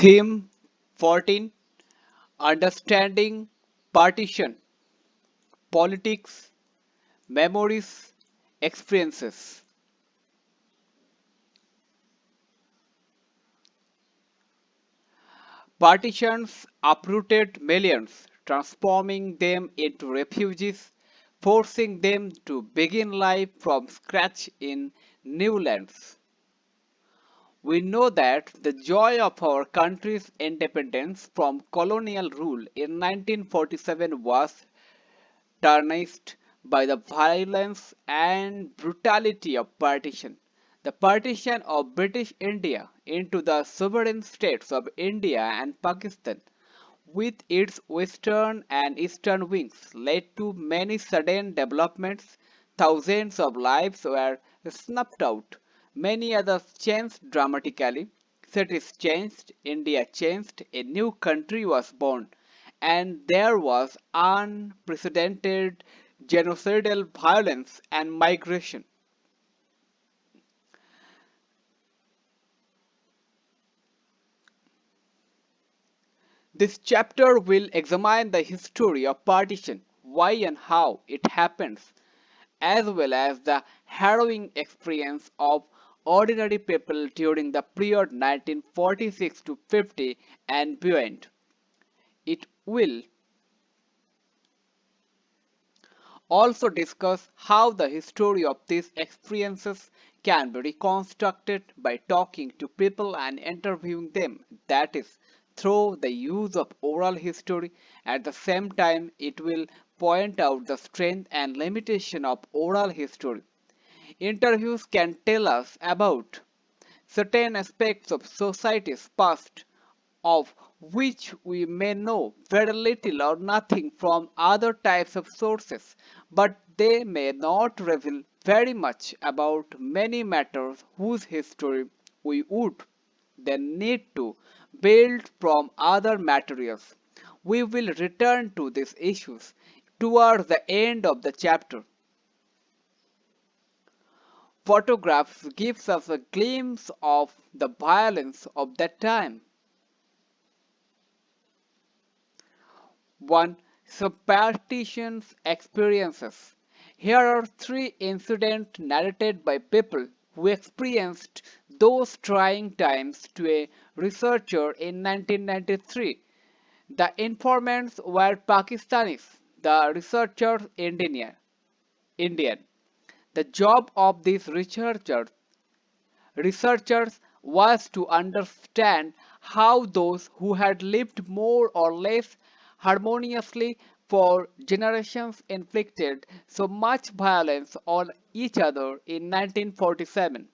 Theme 14: Understanding Partition, Politics, Memories, Experiences. Partitions uprooted millions, transforming them into refugees, forcing them to begin life from scratch in new lands. We know that the joy of our country's independence from colonial rule in 1947 was tarnished by the violence and brutality of partition. The partition of British India into the sovereign states of India and Pakistan, with its western and eastern wings, led to many sudden developments. Thousands of lives were snuffed out. Many others changed dramatically. Cities changed, India changed, a new country was born, and there was unprecedented genocidal violence and migration. This chapter will examine the history of partition, why and how it happens, as well as the harrowing experience of ordinary people during the period 1946 to 50 and beyond. It will also discuss how the history of these experiences can be reconstructed by talking to people and interviewing them, that is, through the use of oral history. At the same time, it will point out the strength and limitation of oral history. Interviews can tell us about certain aspects of society's past of which we may know very little or nothing from other types of sources, but they may not reveal very much about many matters whose history we would then need to build from other materials. We will return to these issues towards the end of the chapter. Photographs gives us a glimpse of the violence of that time. 1. Partitions experiences. Here are three incidents narrated by people who experienced those trying times to a researcher in 1993. The informants were Pakistanis, the researchers Indian. The job of these researchers was to understand how those who had lived more or less harmoniously for generations inflicted so much violence on each other in 1947.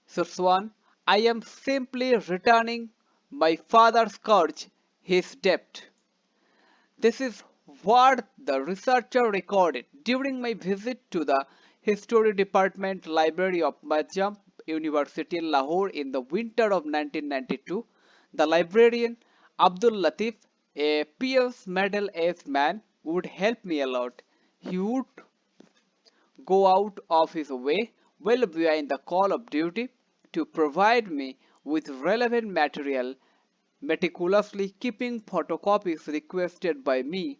Source 1. I am simply returning my father's scourge, his debt. This is what the researcher recorded during my visit to the History Department Library of Majam University in Lahore in the winter of 1992. The librarian, Abdul Latif, a Pierce Medal aged man, would help me a lot. He would go out of his way, well behind the call of duty, to provide me with relevant material, meticulously keeping photocopies requested by me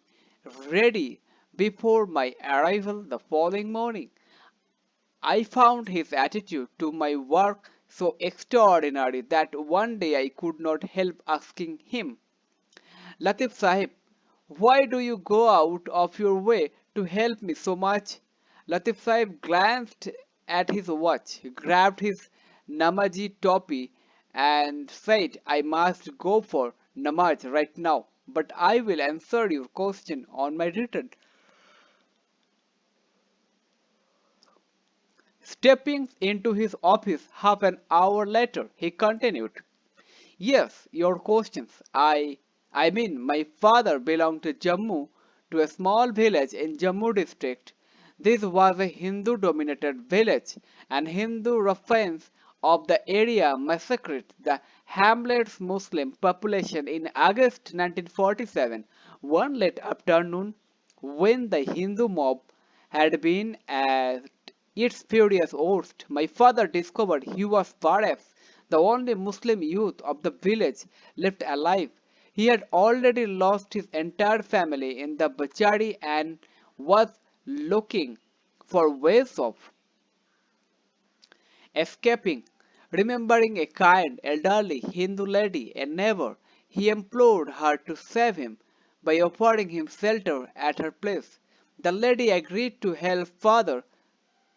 ready before my arrival the following morning. I found his attitude to my work so extraordinary that one day I could not help asking him, Latif Sahib, why do you go out of your way to help me so much? Latif Sahib glanced at his watch, grabbed his Namaji topi, and said, I must go for Namaz right now, but I will answer your question on my return. Stepping into his office half an hour later, he continued, Yes, your questions. I mean, my father belonged to Jammu, to a small village in Jammu district. This was a Hindu-dominated village, and Hindu ruffians of the area massacred the hamlet's Muslim population in August 1947, one late afternoon when the Hindu mob had been at Its furious worst, my father discovered he was perhaps the only Muslim youth of the village left alive. He had already lost his entire family in the Bachari and was looking for ways of escaping. Remembering a kind, elderly Hindu lady, a neighbor, he implored her to save him by offering him shelter at her place. The lady agreed to help father,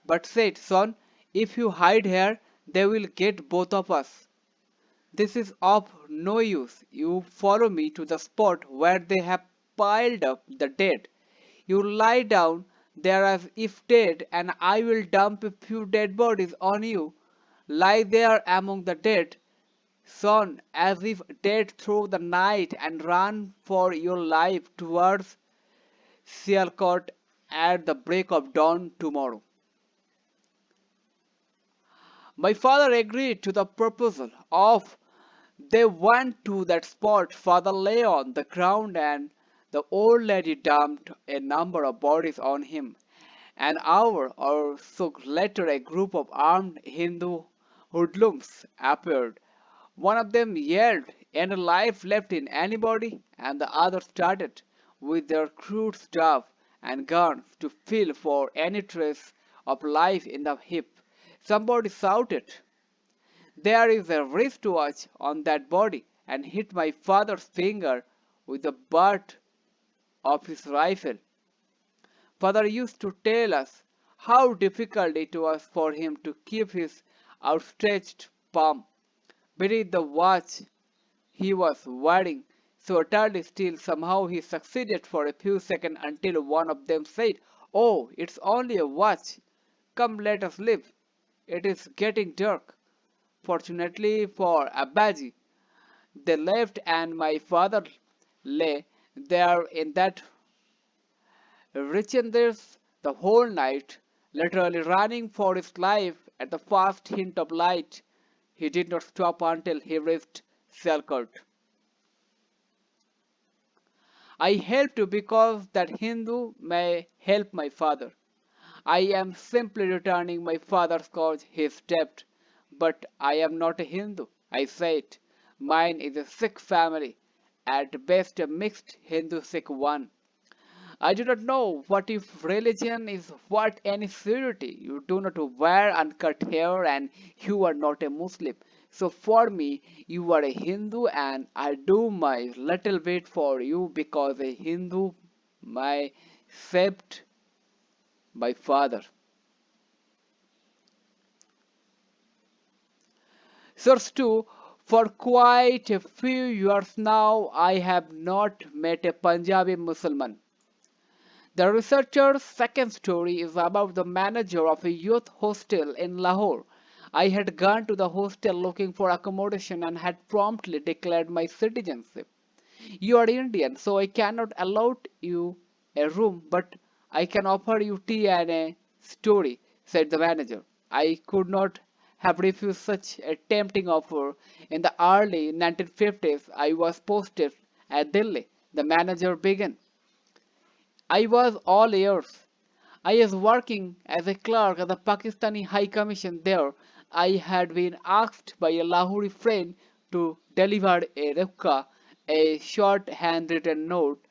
but said, "Son, if you hide here, they will get both of us. This is of no use. You follow me to the spot where they have piled up the dead. You lie down there as if dead, and I will dump a few dead bodies on you. Lie there among the dead, son, as if dead through the night, and run for your life towards Sialkot at the break of dawn tomorrow." My father agreed to the proposal. Off they went to that spot. Father lay on the ground, and the old lady dumped a number of bodies on him. An hour or so later, a group of armed Hindu hoodlums appeared. One of them yelled, "Any life left in anybody?" and the others started with their crude staff and guns to feel for any trace of life in the heap. Somebody shouted, "There is a wristwatch on that body," and hit my father's finger with the butt of his rifle. Father used to tell us how difficult it was for him to keep his outstretched palm beneath the watch he was wearing so utterly still. Somehow he succeeded for a few seconds until one of them said, "Oh, it's only a watch. Come, let us leave. It is getting dark." Fortunately for Abbaji, they left, and my father lay there in that wretchedness the whole night, literally running for his life at the first hint of light. He did not stop until he reached Sialkot. I helped you because that Hindu may help my father. I am simply returning my father's cause, his debt. But I am not a Hindu, I said. Mine is a Sikh family, at best a mixed Hindu-Sikh one. I do not know what if religion is what any security. You do not wear uncut hair, and you are not a Muslim. So for me, you are a Hindu, and I do my little bit for you because a Hindu my saved my father. Source 2. For quite a few years now, I have not met a Punjabi Muslim. The researcher's second story is about the manager of a youth hostel in Lahore. I had gone to the hostel looking for accommodation and had promptly declared my citizenship. "You are Indian, so I cannot allot you a room, but I can offer you tea and a story," said the manager. I could not have refused such a tempting offer. In the early 1950s, I was posted at Delhi. The manager began. I was all ears. I was working as a clerk at the Pakistani High Commission there. I had been asked by a Lahori friend to deliver a rukka, a short handwritten note,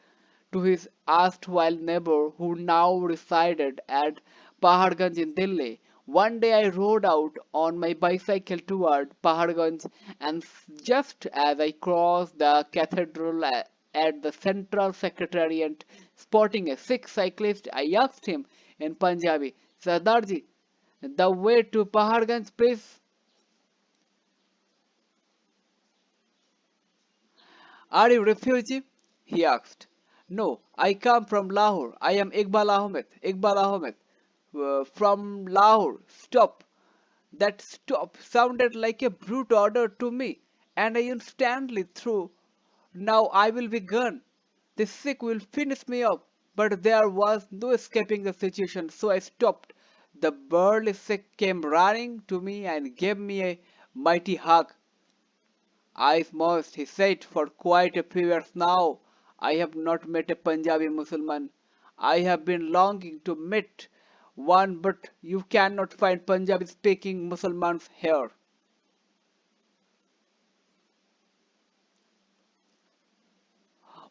to his erstwhile neighbor who now resided at Paharganj in Delhi. One day I rode out on my bicycle toward Paharganj, and just as I crossed the cathedral at the central secretariat, spotting a Sikh cyclist, I asked him in Punjabi, "Sardarji, the way to Paharganj, please?" "Are you refugee?" he asked. "No, I come from Lahore. I am Iqbal Ahmed. Iqbal Ahmed. From Lahore." Stop. That stop sounded like a brute order to me, and I instantly threw. Now I will be gone. The sick will finish me up. But there was no escaping the situation, so I stopped. The burly sick came running to me and gave me a mighty hug. "Eyes moist," he said, "for quite a few years now. I have not met a Punjabi Mussulman. I have been longing to meet One, but you cannot find Punjabi speaking Muslims here.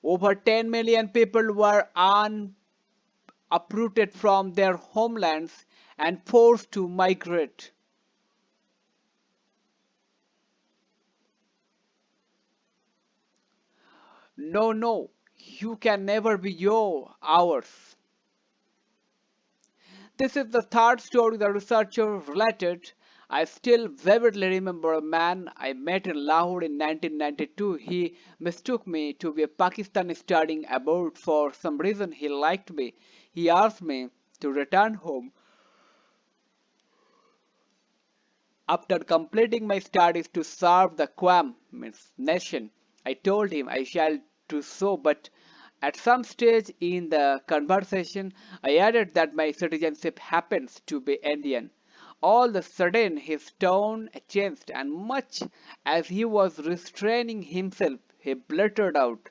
Over 10 million people were uprooted from their homelands and forced to migrate. No, no, you can never be ours. This is the third story the researcher related. I still vividly remember a man I met in Lahore in 1992. He mistook me to be a Pakistani studying abroad. For some reason, he liked me. He asked me to return home after completing my studies to serve the Qam means nation. I told him I shall do so, but at some stage in the conversation, I added that my citizenship happens to be Indian. All of a sudden, his tone changed, and much as he was restraining himself, he blurted out,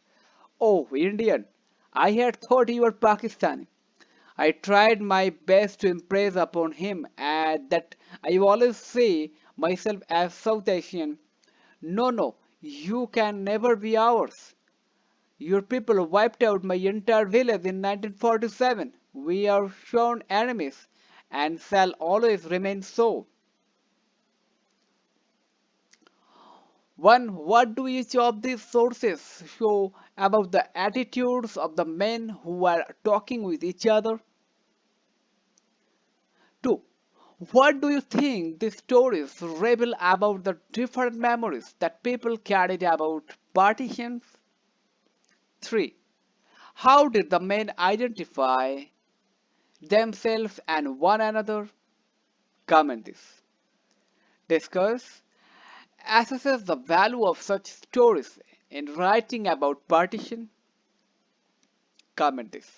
"Oh, Indian! I had thought you were Pakistani." I tried my best to impress upon him that I always see myself as South Asian. No, no, you can never be ours. Your people wiped out my entire village in 1947. We are sworn enemies and shall always remain so. One, what do each of these sources show about the attitudes of the men who were talking with each other? Two, what do you think these stories reveal about the different memories that people carried about partitions? 3. How did the men identify themselves and one another? Comment this. Discuss. Assesses the value of such stories in writing about partition. Comment this.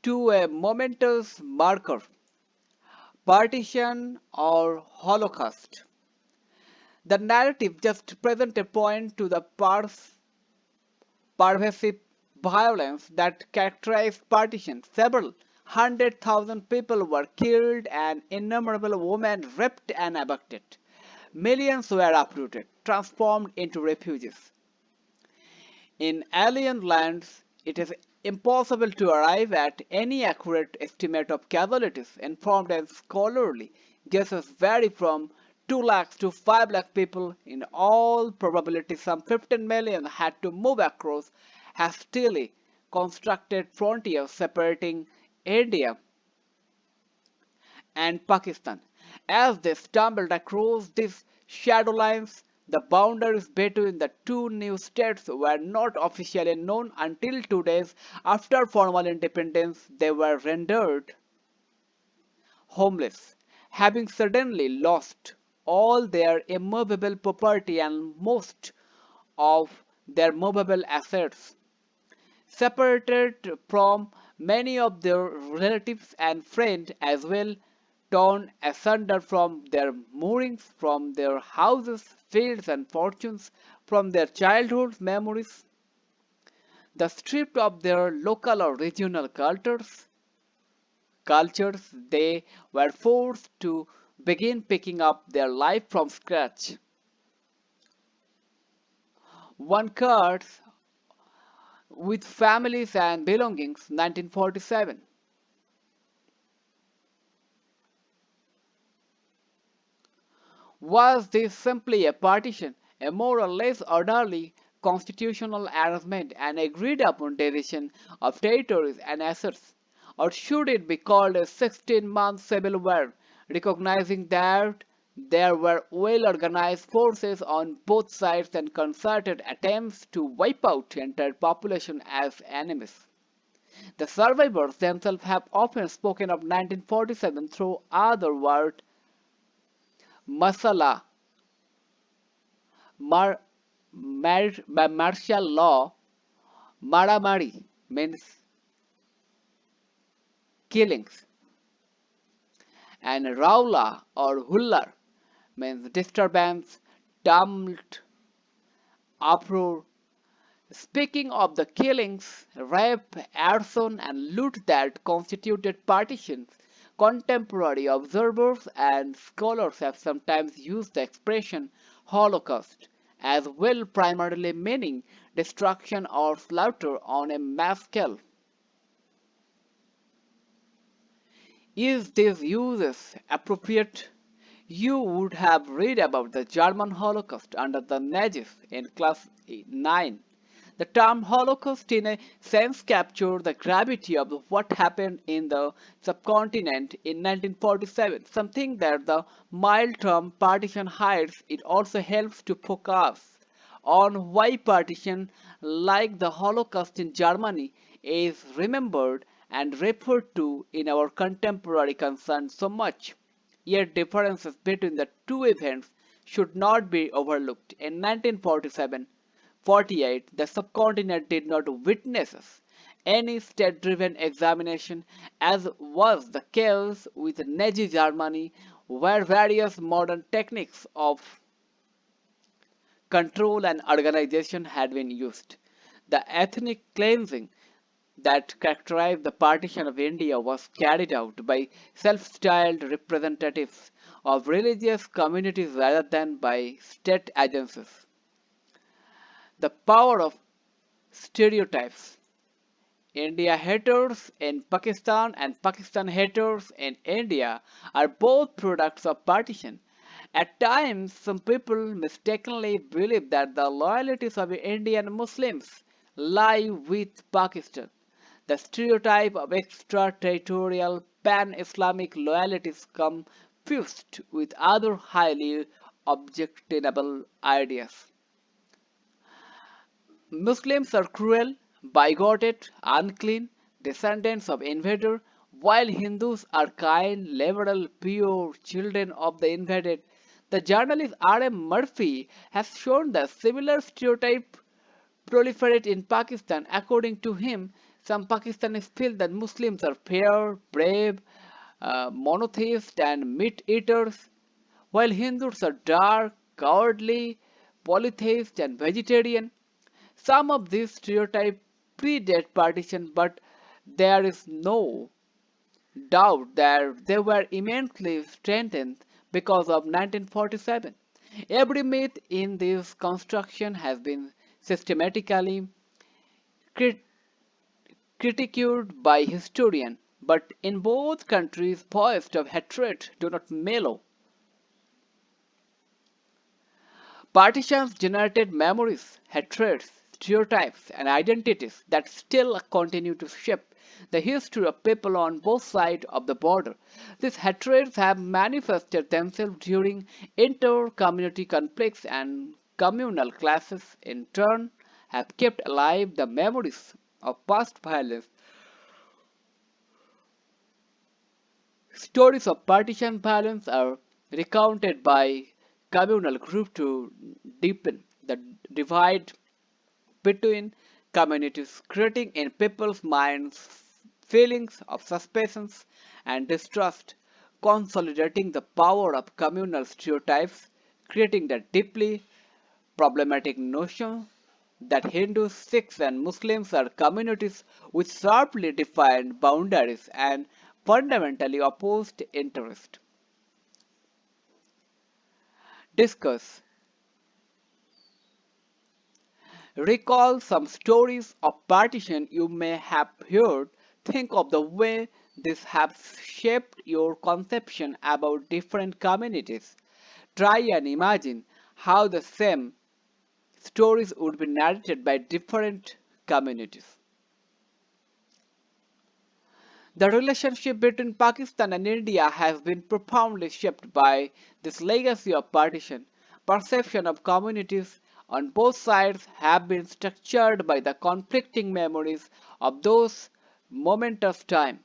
To a momentous marker, partition or Holocaust. The narrative just presents a point to the pervasive violence that characterized partition. Several 100,000 people were killed and innumerable women raped and abducted. Millions were uprooted, transformed into refugees. In alien lands, it is impossible to arrive at any accurate estimate of casualties. Informed and scholarly guesses vary from 2 lakhs to 5 lakh people. In all probability, some 15 million had to move across hastily constructed frontiers separating India and Pakistan. As they stumbled across these shadow lines, the boundaries between the two new states were not officially known until 2 days after formal independence. They were rendered homeless, having suddenly lost all their immovable property and most of their movable assets. Separated from many of their relatives and friends as well, torn asunder from their moorings, from their houses, fields, and fortunes, from their childhood memories, the stripped of their local or regional cultures, they were forced to begin picking up their life from scratch. One cards with families and belongings, 1947. Was this simply a partition, a more or less orderly constitutional arrangement, an agreed upon division of territories and assets? Or should it be called a 16-month civil war, recognizing that there were well organized forces on both sides and concerted attempts to wipe out entire population as enemies? The survivors themselves have often spoken of 1947 through other word masala, martial law, maramari means killings, and raula or hullar means disturbance, tumult, uproar. Speaking of the killings, rape, arson, and loot that constituted partitions, contemporary observers and scholars have sometimes used the expression Holocaust as well, primarily meaning destruction or slaughter on a mass scale. Is this use appropriate? You would have read about the German Holocaust under the Nazis in class 9. The term Holocaust, in a sense, captured the gravity of what happened in the subcontinent in 1947, something that the mild term partition hides. It also helps to focus on why partition, like the Holocaust in Germany, is remembered and referred to in our contemporary concern so much. Yet differences between the two events should not be overlooked. In 1947-48, the subcontinent did not witness any state-driven examination, as was the case with Nazi Germany, where various modern techniques of control and organization had been used. The ethnic cleansing that characterized the partition of India was carried out by self-styled representatives of religious communities rather than by state agencies. The power of stereotypes. India haters in Pakistan and Pakistan haters in India are both products of partition. At times, some people mistakenly believe that the loyalties of Indian Muslims lie with Pakistan. The stereotype of extraterritorial pan-Islamic loyalties confused with other highly objectionable ideas. Muslims are cruel, bigoted, unclean, descendants of invader, while Hindus are kind, liberal, pure, children of the invaded. The journalist R.M. Murphy has shown that similar stereotype proliferate in Pakistan. According to him, some Pakistanis feel that Muslims are fair, brave, monotheists, and meat eaters, while Hindus are dark, cowardly, polytheist, and vegetarian. Some of these stereotypes predate partition, but there is no doubt that they were immensely strengthened because of 1947. Every myth in this construction has been systematically crit- critiqued by historians, but in both countries, voices of hatred do not mellow. Partitions generated memories, hatreds, stereotypes, and identities that still continue to shape the history of people on both sides of the border. These hatreds have manifested themselves during inter-community conflicts, and communal clashes in turn have kept alive the memories of past violence. Stories of partisan violence are recounted by communal groups to deepen the divide between communities, creating in people's minds feelings of suspicion and distrust, consolidating the power of communal stereotypes, creating the deeply problematic notion that Hindus, Sikhs, and Muslims are communities with sharply defined boundaries and fundamentally opposed interests. Discuss. Recall some stories of partition you may have heard. Think of the way this has shaped your conception about different communities. Try and imagine how the same stories would be narrated by different communities. The relationship between Pakistan and India has been profoundly shaped by this legacy of partition. Perception of communities on both sides have been structured by the conflicting memories of those moments of time.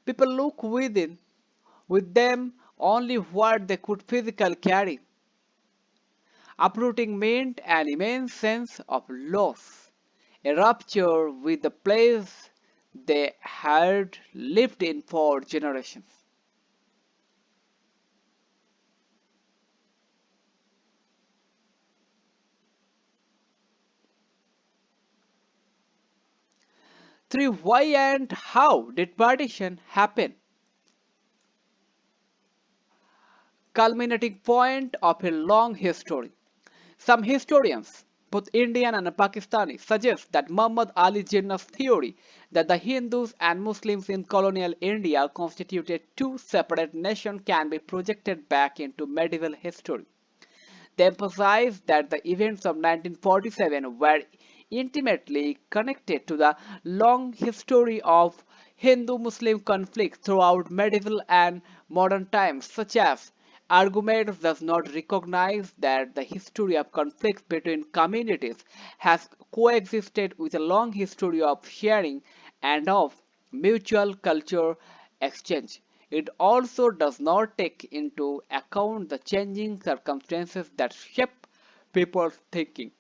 People look within with them only what they could physically carry. Uprooting meant an immense sense of loss, a rupture with the place they had lived in for generations. 3. Why and how did partition happen? Culminating point of a long history. Some historians, both Indian and Pakistani, suggest that Muhammad Ali Jinnah's theory that the Hindus and Muslims in colonial India constituted two separate nations can be projected back into medieval history. They emphasize that the events of 1947 were intimately connected to the long history of Hindu-Muslim conflict throughout medieval and modern times, such as argument does not recognize that the history of conflicts between communities has coexisted with a long history of sharing and of mutual culture exchange. It also does not take into account the changing circumstances that shape people's thinking.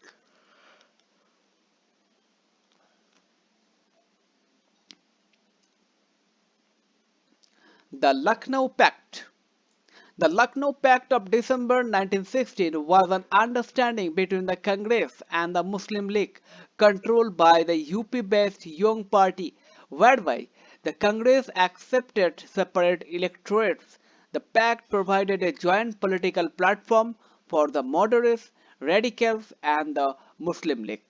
The Lucknow Pact. The Lucknow Pact of December 1916 was an understanding between the Congress and the Muslim League, controlled by the UP-based Young Party, whereby the Congress accepted separate electorates. The pact provided a joint political platform for the moderates, radicals, and the Muslim League.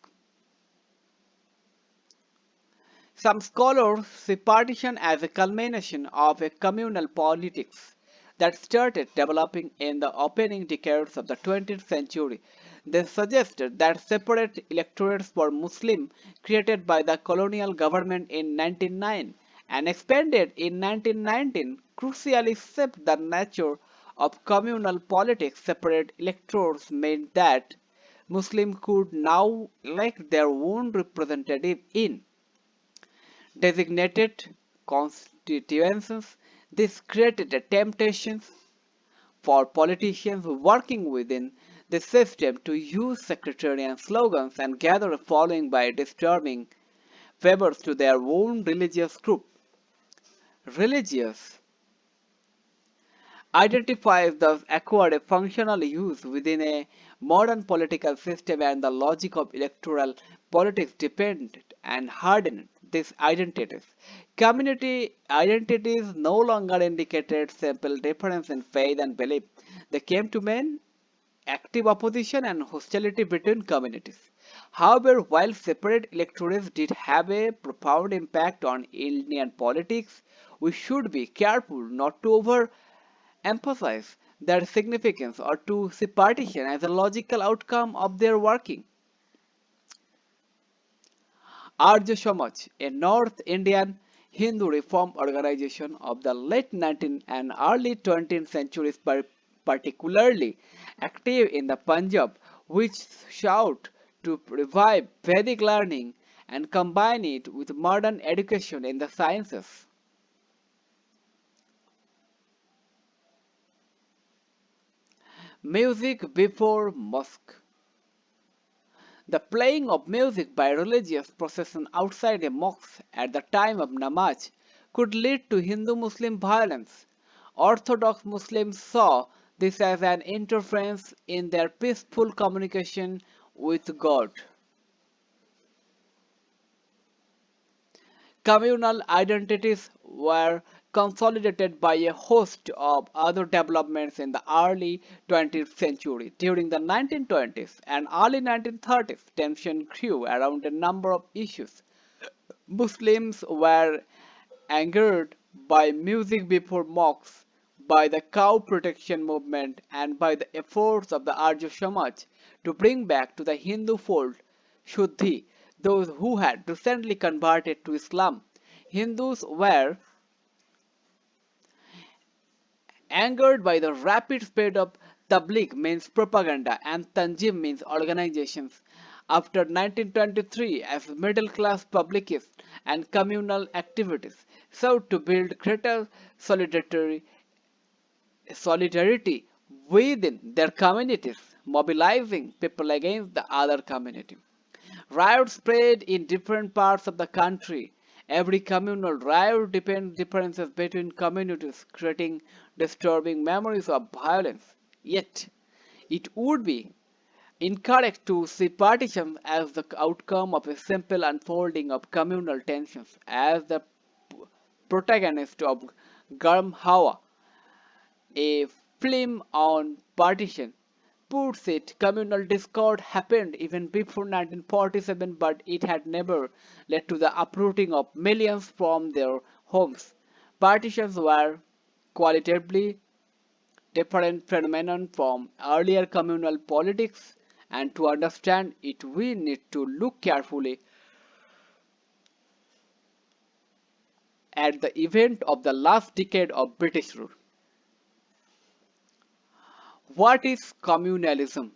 Some scholars see partition as a culmination of a communal politics that started developing in the opening decades of the 20th century. They suggested that separate electorates for Muslims created by the colonial government in 1909 and expanded in 1919 crucially shaped the nature of communal politics. Separate electorates meant that Muslims could now elect their own representative in designated constituencies. This created a temptation for politicians working within the system to use sectarian slogans and gather a following by distributing favors to their own religious group. Religious identifies thus acquired a functional use within a modern political system, and the logic of electoral politics depended and hardened these identities. Community identities no longer indicated simple difference in faith and belief. They came to mean active opposition and hostility between communities. However, while separate electorates did have a profound impact on Indian politics, we should be careful not to emphasize their significance or to see partition as a logical outcome of their working. Arya Samaj, a North Indian Hindu reform organization of the late 19th and early 20th centuries, particularly active in the Punjab, which sought to revive Vedic learning and combine it with modern education in the sciences. Music before mosque. The playing of music by religious procession outside a mosque at the time of namaz could lead to Hindu-Muslim violence. Orthodox Muslims saw this as an interference in their peaceful communication with God. Communal identities were consolidated by a host of other developments in the early 20th century. During the 1920s and early 1930s, tension grew around a number of issues. Muslims were angered by music before mosques, by the cow protection movement, and by the efforts of the Arya Samaj to bring back to the Hindu fold Shuddhi those who had recently converted to Islam. Hindus were angered by the rapid spread of Tabligh means propaganda and Tanjim means organizations. After 1923, as middle-class publicists and communal activities sought to build greater solidarity within their communities, mobilizing people against the other community. Riots spread in different parts of the country. Every communal riot depends differences between communities, creating disturbing memories of violence. Yet, it would be Incorrect to see partition as the outcome of a simple unfolding of communal tensions, as the protagonist of Garm Hawa, a film on partition, puts it. Communal discord happened even before 1947, but it had never led to the uprooting of millions from their homes. Partitions were qualitatively different phenomenon from earlier communal politics, and to understand it we need to look carefully at the event of the last decade of British rule. What is communalism?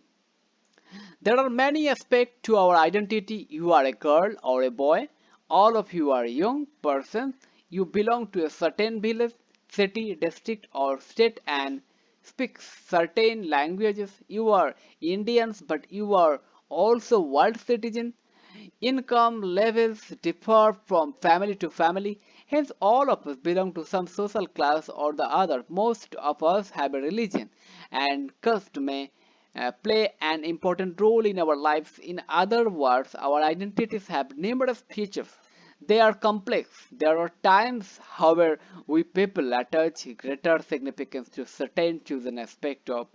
There are many aspects to our identity. You are a girl or a boy. All of you are young persons. You belong to a certain village, city, district, or state and speak certain languages. You are Indians, but you are also world citizens. Income levels differ from family to family, hence, all of us belong to some social class or the other. Most of us have a religion, and caste may play an important role in our lives. In other words, our identities have numerous features. They are complex. There are times, however, we people attach greater significance to certain chosen aspect of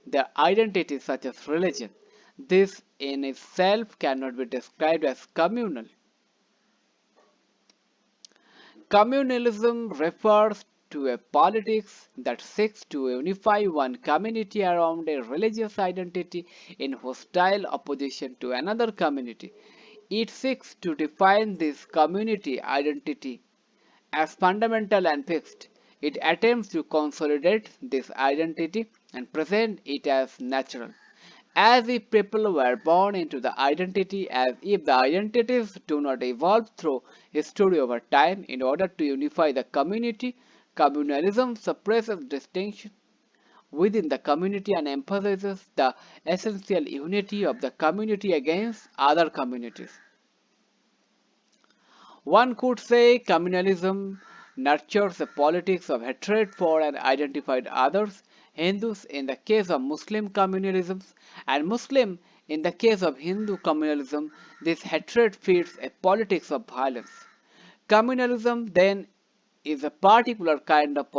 their identity, such as religion. This in itself cannot be described as communal. Communalism refers to a politics that seeks to unify one community around a religious identity in hostile opposition to another community. It seeks to define this community identity as fundamental and fixed. It attempts to consolidate this identity and present it as natural, as if people were born into the identity, as if the identities do not evolve through history over time in order to unify the community. Communalism suppresses distinction within the community and emphasizes the essential unity of the community against other communities. One could say communalism nurtures a politics of hatred for an identified others, Hindus in the case of Muslim communalism, and Muslim in the case of Hindu communalism. This hatred feeds a politics of violence. Communalism then is a particular kind of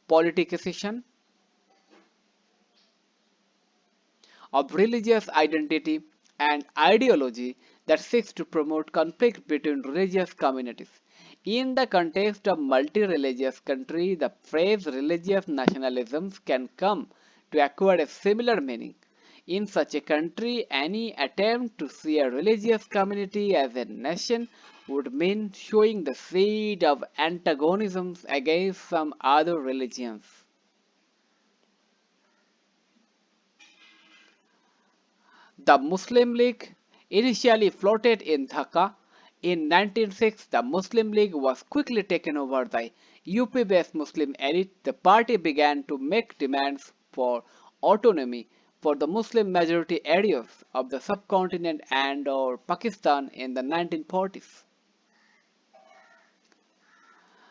politicization of religious identity and ideology that seeks to promote conflict between religious communities. In the context of multi-religious country, the phrase religious nationalisms can come to acquire a similar meaning. In such a country, any attempt to see a religious community as a nation would mean showing the seed of antagonisms against some other religions. The Muslim League initially floated in Dhaka. In 1906, the Muslim League was quickly taken over by UP-based Muslim elite. The party began to make demands for autonomy for the Muslim majority areas of the subcontinent and or Pakistan in the 1940s.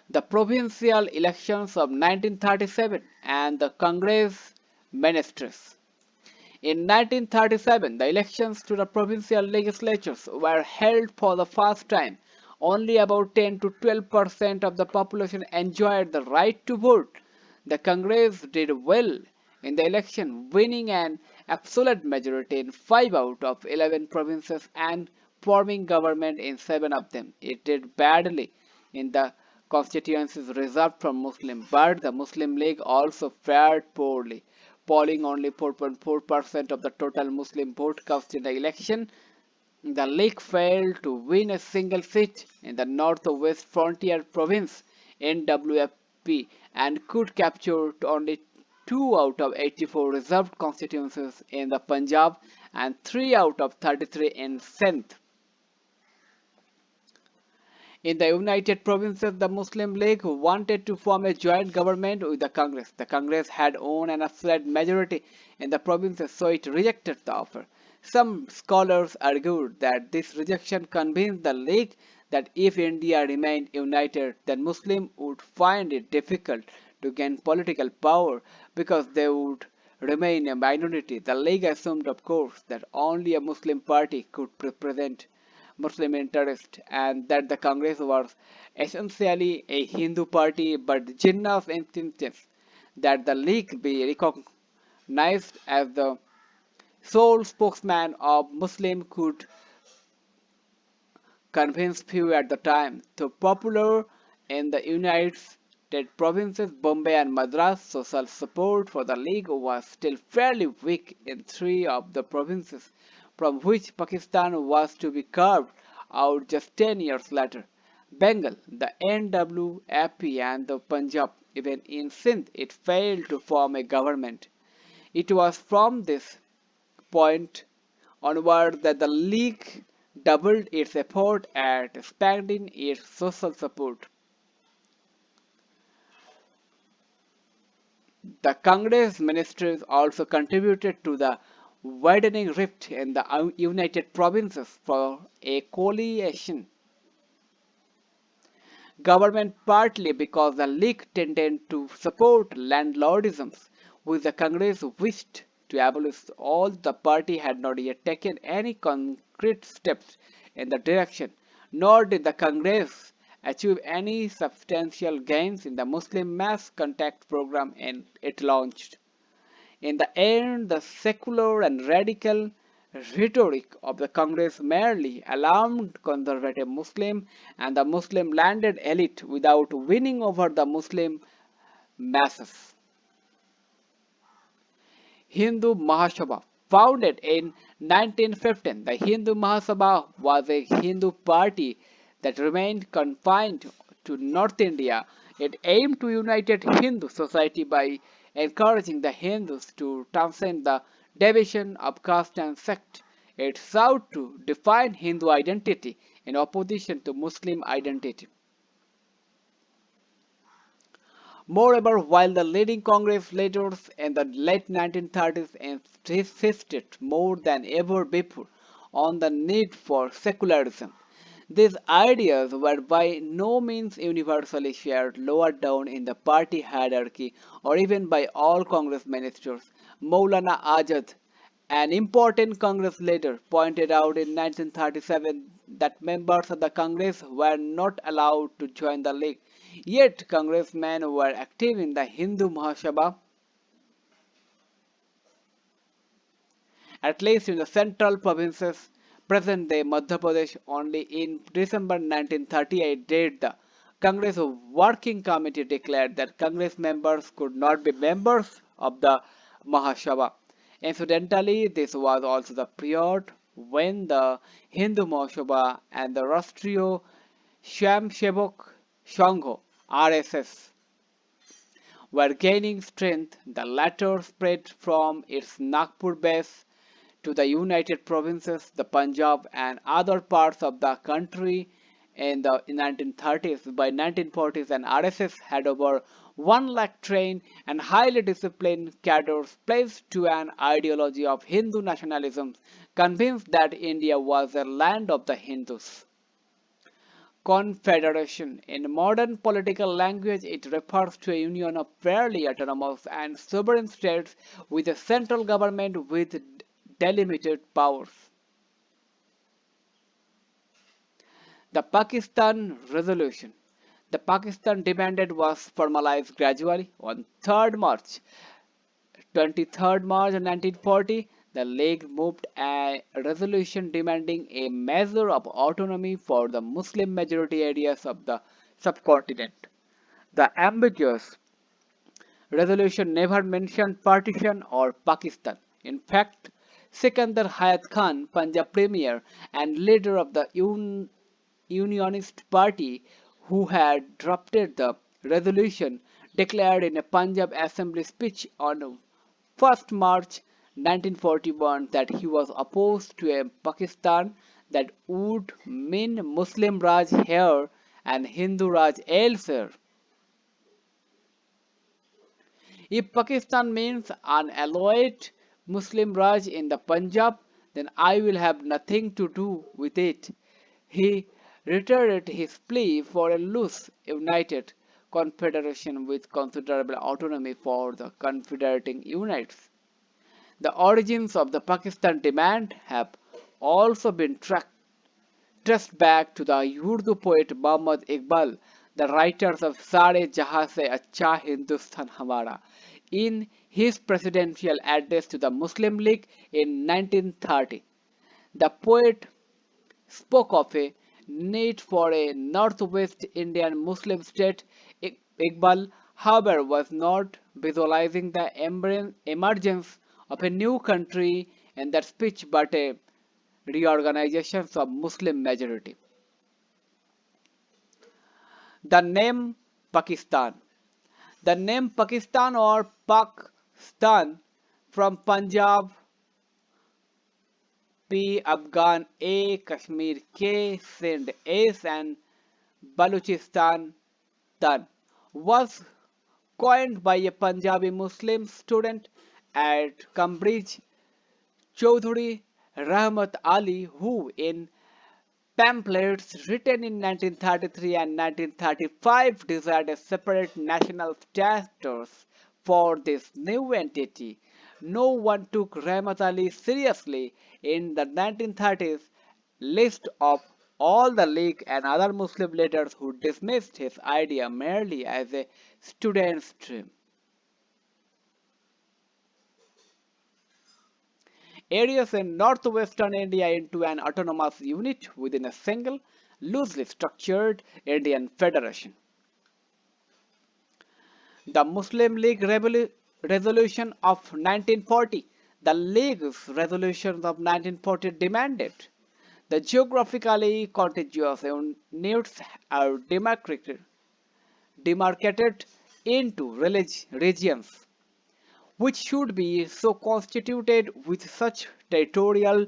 The provincial elections of 1937 and the Congress ministries. In 1937, the elections to the provincial legislatures were held for the first time. Only about 10 to 12% of the population enjoyed the right to vote. The Congress did well in the election, winning an absolute majority in 5 out of 11 provinces and forming government in 7 of them. It did badly in the constituencies reserved for Muslims, but the Muslim League also fared poorly, polling only 4.4% of the total Muslim vote cast in the election. The League failed to win a single seat in the Northwest Frontier Province (NWFP) and could capture only 2 out of 84 reserved constituencies in the Punjab and 3 out of 33 in Sindh. In the United Provinces, the Muslim League wanted to form a joint government with the Congress. The Congress had won an absolute majority in the provinces, so it rejected the offer. Some scholars argued that this rejection convinced the League that if India remained united, then Muslims would find it difficult to gain political power because they would remain a minority, the League assumed, of course, that only a Muslim party could represent Muslim interest and that the Congress was essentially a Hindu party, but Jinnah's insistence that the League be recognized as the sole spokesman of Muslim could convinced few at the time. Though popular in the United States provinces, Bombay and Madras, social support for the League was still fairly weak in three of the provinces from which Pakistan was to be carved out just 10 years later: Bengal, the NWFP, and the Punjab. Even in Sindh, it failed to form a government. It was from this point onward that the League doubled its effort at expanding its social support. The Congress ministries also contributed to the widening rift in the United Provinces for a coalition government, partly because the League tended to support landlordism, which the Congress wished to abolish. All the party had not yet taken any concrete steps in the direction, nor did the Congress achieve any substantial gains in the Muslim mass contact program it launched. In the end, the secular and radical rhetoric of the Congress merely alarmed conservative Muslims and the Muslim landed elite without winning over the Muslim masses. Hindu Mahasabha. Founded in 1915, the Hindu Mahasabha was a Hindu party that remained confined to North India. It aimed to unite Hindu society by encouraging the Hindus to transcend the division of caste and sect. It sought to define Hindu identity in opposition to Muslim identity. Moreover, while the leading Congress leaders in the late 1930s insisted more than ever before on the need for secularism, these ideas were by no means universally shared lower down in the party hierarchy or even by all Congress ministers. Maulana Azad, an important Congress leader, pointed out in 1937 that members of the Congress were not allowed to join the League. Yet congressmen were active in the Hindu Mahasabha, at least in the central provinces, present-day Madhya Pradesh. Only in December 1938 did the Congress Working Committee declare that Congress members could not be members of the Mahasabha. Incidentally, this was also the period when the Hindu Mahasabha and the Rashtriya Swayamsevak Sangh (RSS) were gaining strength. The latter spread from its Nagpur base to the United Provinces, the Punjab, and other parts of the country in the 1930s. By 1940s, an RSS had over 1 lakh trained and highly disciplined cadres pledged to an ideology of Hindu nationalism, convinced that India was a land of the Hindus. Confederation. In modern political language, it refers to a union of fairly autonomous and sovereign states with a central government with delimited powers. The Pakistan Resolution. The Pakistan demanded was formalized gradually on 23rd March 1940. The League moved a resolution demanding a measure of autonomy for the Muslim majority areas of the subcontinent. The ambiguous resolution never mentioned partition or Pakistan. In fact, Sikandar Hayat Khan, Punjab Premier and leader of the Unionist Party, who had drafted the resolution, declared in a Punjab Assembly speech on 1st March 1941 that he was opposed to a Pakistan that would mean Muslim Raj here and Hindu Raj elsewhere. If Pakistan means unalloyed Muslim Raj in the Punjab, then I will have nothing to do with it. He reiterated his plea for a loose, united confederation with considerable autonomy for the confederating units. The origins of the Pakistan demand have also been traced back to the Urdu poet Muhammad Iqbal, the writer of Sare Jahan Se Acha Hindustan Hamara. In his presidential address to the Muslim League in 1930, the poet spoke of a need for a northwest Indian Muslim state. Iqbal, however, was not visualizing the emergence of a new country in that speech but a reorganization of Muslim majority. The name Pakistan. The name Pakistan or Pakistan from Punjab P, Afghan A, Kashmir K, Sindh S, and Balochistan Tan was coined by a Punjabi Muslim student at Cambridge, Chaudhry Rahmat Ali, who in pamphlets written in 1933 and 1935 desired a separate national status for this new entity. No one took Rahmat Ali seriously in the 1930s list of all the League and other Muslim leaders who dismissed his idea merely as a student's dream. Areas in northwestern India into an autonomous unit within a single, loosely structured Indian federation. The Muslim League resolution of 1940. The League's resolutions of 1940 demanded the geographically contiguous units are demarcated into regions which should be so constituted with such territorial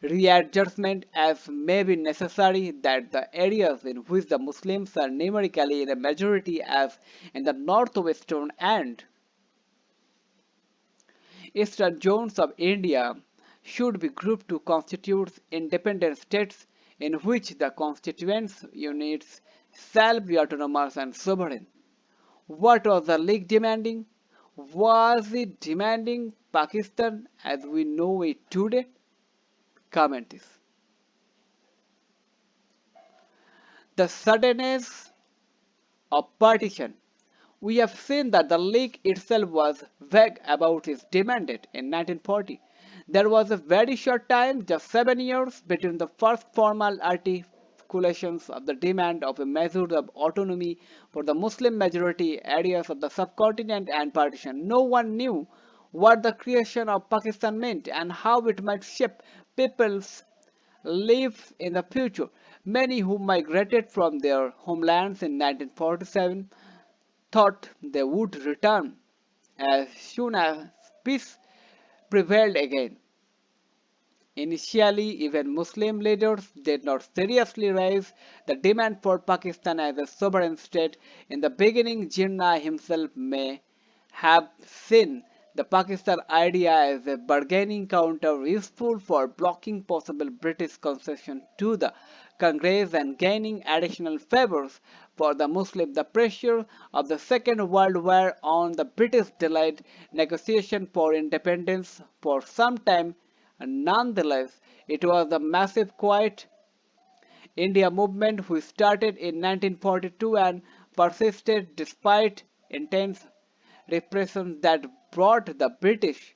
readjustment as may be necessary that the areas in which the Muslims are numerically in a majority as in the northwestern and eastern zones of India should be grouped to constitute independent states in which the constituent units shall be autonomous and sovereign. What was the League demanding? Was it demanding Pakistan as we know it today? Comment is. The suddenness of partition. We have seen that the League itself was vague about its demand in 1940. There was a very short time, just 7 years, between the first formal articulations of the demand of a measure of autonomy for the Muslim majority areas of the subcontinent and partition. No one knew what the creation of Pakistan meant and how it might shape people's lives in the future. Many who migrated from their homelands in 1947 thought they would return as soon as peace prevailed again. Initially, even Muslim leaders did not seriously raise the demand for Pakistan as a sovereign state. In the beginning, Jinnah himself may have seen the Pakistan idea as a bargaining counter useful for blocking possible British concession to the Congress and gaining additional favors for the Muslims. The pressure of the Second World War on the British delayed negotiation for independence for some time. Nonetheless, it was the massive Quiet India movement which started in 1942 and persisted despite intense repression that brought the British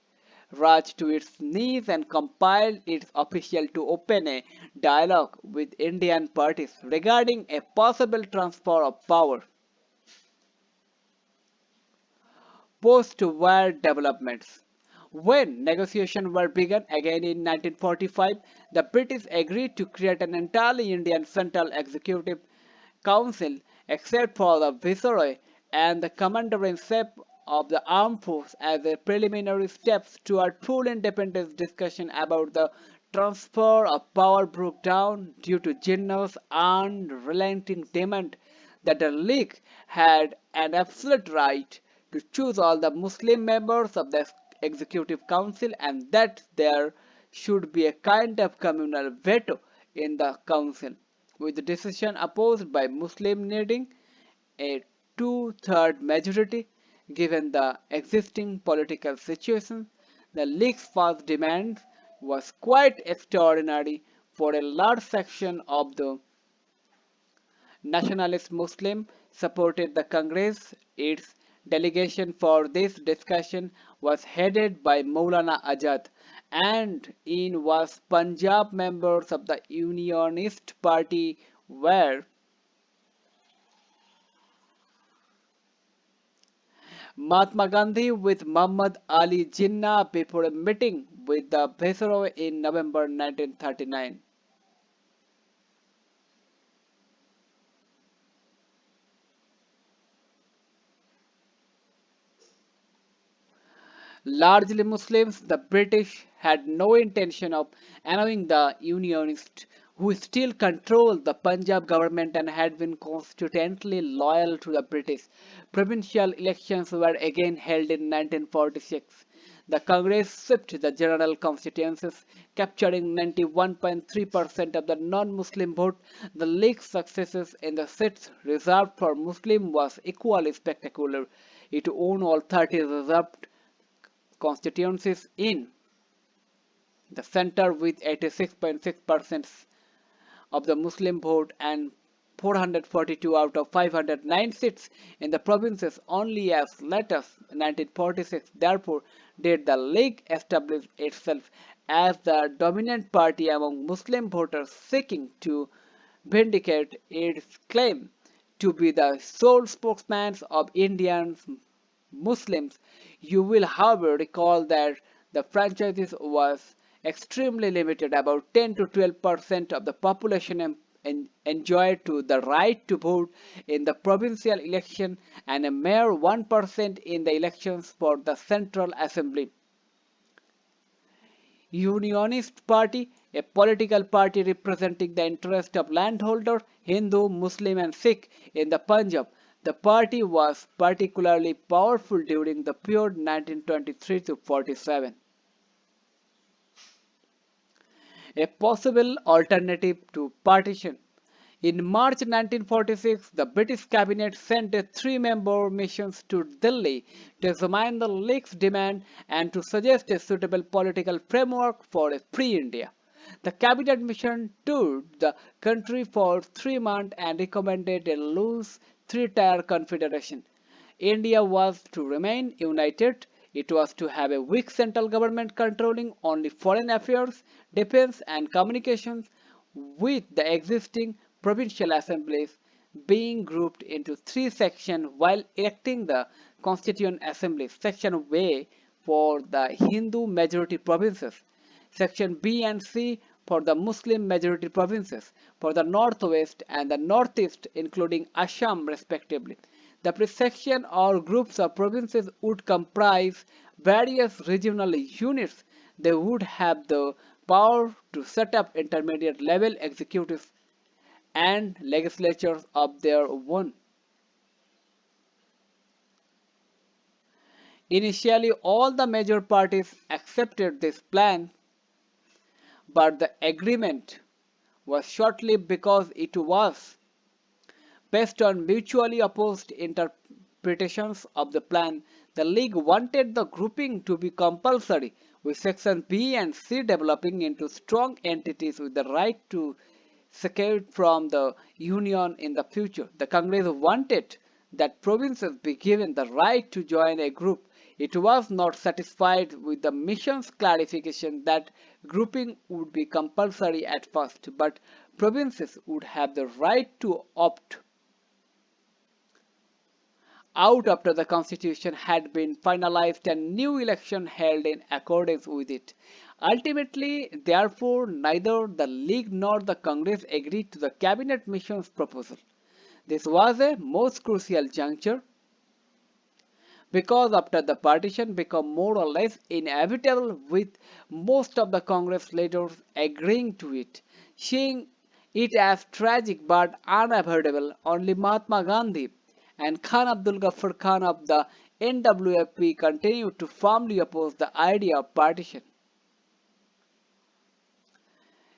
Raj to its knees and compelled its officials to open a dialogue with Indian parties regarding a possible transfer of power. Post-war developments. When negotiations were begun again in 1945, the British agreed to create an entirely Indian Central Executive Council, except for the Viceroy and the Commander-in-Chief of the Armed Forces as a preliminary steps toward full independence. Discussion about the transfer of power broke down due to Jinnah's unrelenting demand that the League had an absolute right to choose all the Muslim members of the Executive Council and that there should be a kind of communal veto in the Council, with the decision opposed by Muslims needing a two-third majority. Given the existing political situation, the League's first demand was quite extraordinary for a large section of the nationalist Muslim supported the Congress. Its delegation for this discussion was headed by Maulana Azad, and in was Punjab members of the Unionist Party were Mahatma Gandhi with Muhammad Ali Jinnah before a meeting with the Viceroy in November 1939. Largely Muslims, the British had no intention of annoying the Unionists, who still controlled the Punjab government and had been constitutionally loyal to the British. Provincial elections were again held in 1946. The Congress swept the general constituencies, capturing 91.3% of the non-Muslim vote. The League's successes in the seats reserved for Muslims was equally spectacular. It won all 30 reserved constituencies in the center with 86.6% of the Muslim vote and 442 out of 509 seats in the provinces only as late as 1946. Therefore, did the League establish itself as the dominant party among Muslim voters seeking to vindicate its claim to be the sole spokesman of Indian Muslims. You will, however, recall that the franchise was extremely limited. About 10 to 12% of the population enjoyed to the right to vote in the provincial election and a mere 1% in the elections for the Central Assembly. Unionist Party, a political party representing the interest of landholders, Hindu, Muslim and Sikh in the Punjab. The party was particularly powerful during the period 1923 to 47. A possible alternative to partition. In March 1946, the British cabinet sent a three-member mission to Delhi to examine the League's demand and to suggest a suitable political framework for a free India. The cabinet mission toured the country for 3 months and recommended a loose three-tier confederation. India was to remain united. It was to have a weak central government controlling only foreign affairs, defense and communications, with the existing provincial assemblies being grouped into three sections while electing the constituent assemblies. Section A for the Hindu majority provinces, Section B and C for the Muslim majority provinces, for the northwest and the northeast including Assam respectively. The section or groups of provinces would comprise various regional units. They would have the power to set up intermediate level executives and legislatures of their own. Initially, all the major parties accepted this plan, but the agreement was short-lived because it was based on mutually opposed interpretations of the plan. The League wanted the grouping to be compulsory, with Sections B and C developing into strong entities with the right to secede from the Union in the future. The Congress wanted that provinces be given the right to join a group. It was not satisfied with the mission's clarification that grouping would be compulsory at first, but provinces would have the right to opt out after the constitution had been finalized and new election held in accordance with it. Ultimately, therefore, neither the League nor the Congress agreed to the cabinet mission's proposal. This was a most crucial juncture because after the partition became more or less inevitable, with most of the Congress leaders agreeing to it. Seeing it as tragic but unavoidable, only Mahatma Gandhi and Khan Abdul Ghaffar Khan of the NWFP continued to firmly oppose the idea of partition.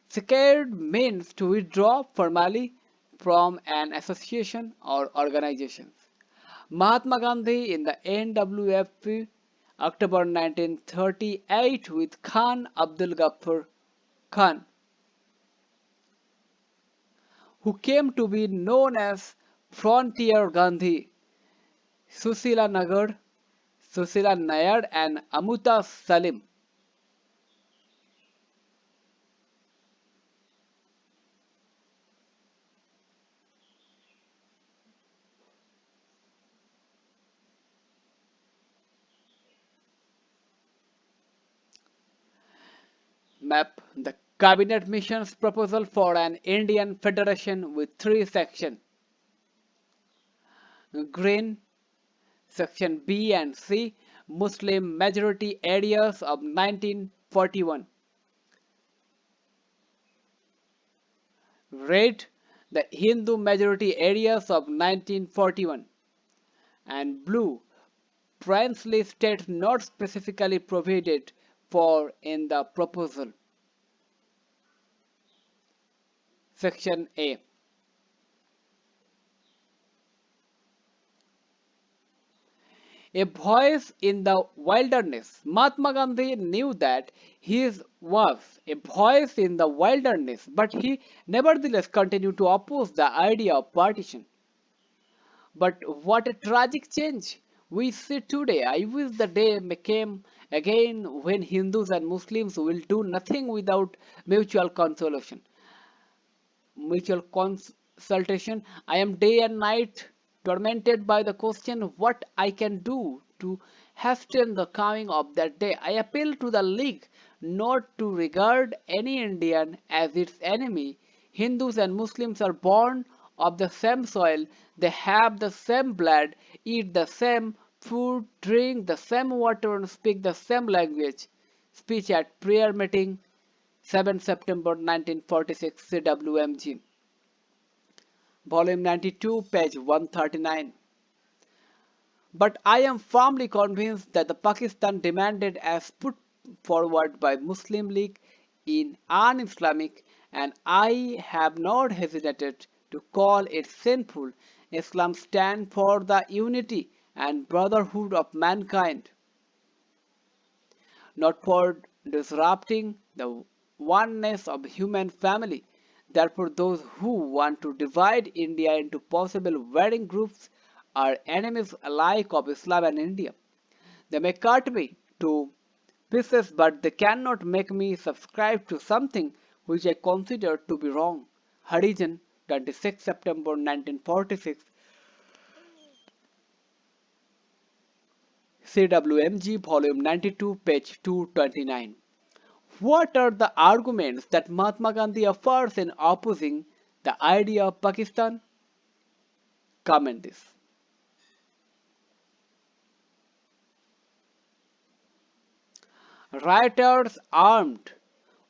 Secede means to withdraw formally from an association or organization. Mahatma Gandhi in the NWF October 1938 with Khan Abdul Ghaffar Khan, who came to be known as Frontier Gandhi, Susila Nagar, Susila Nayar and Amuta Salim. Map the Cabinet Mission's proposal for an Indian Federation with three sections: Green, Section B and C, Muslim majority areas of 1941. Red, the Hindu majority areas of 1941. And blue, princely states not specifically provided for in the proposal. Section A. A voice in the wilderness. Mahatma Gandhi knew that he was a voice in the wilderness, but he nevertheless continued to oppose the idea of partition. But what a tragic change we see today. I wish the day came again when Hindus and Muslims will do nothing without mutual consolation. Mutual consultation. I am day and night tormented by the question what I can do to hasten the coming of that day. I appeal to the League not to regard any Indian as its enemy. Hindus and Muslims are born of the same soil, they have the same blood, eat the same food, drink the same water, and speak the same language. Speech at prayer meeting, 7 September 1946, CWMG. Volume 92, page 139. But I am firmly convinced that the Pakistan demanded as put forward by Muslim League is un-Islamic, and I have not hesitated to call it sinful. Islam stands for the unity and brotherhood of mankind, not for disrupting the oneness of human family. Therefore, those who want to divide India into possible warring groups are enemies alike of Islam and India. They may cut me to pieces, but they cannot make me subscribe to something which I consider to be wrong. Harijan, 26 September 1946, CWMG, volume 92, page 229. What are the arguments that Mahatma Gandhi offers in opposing the idea of Pakistan? Comment this. Rioters armed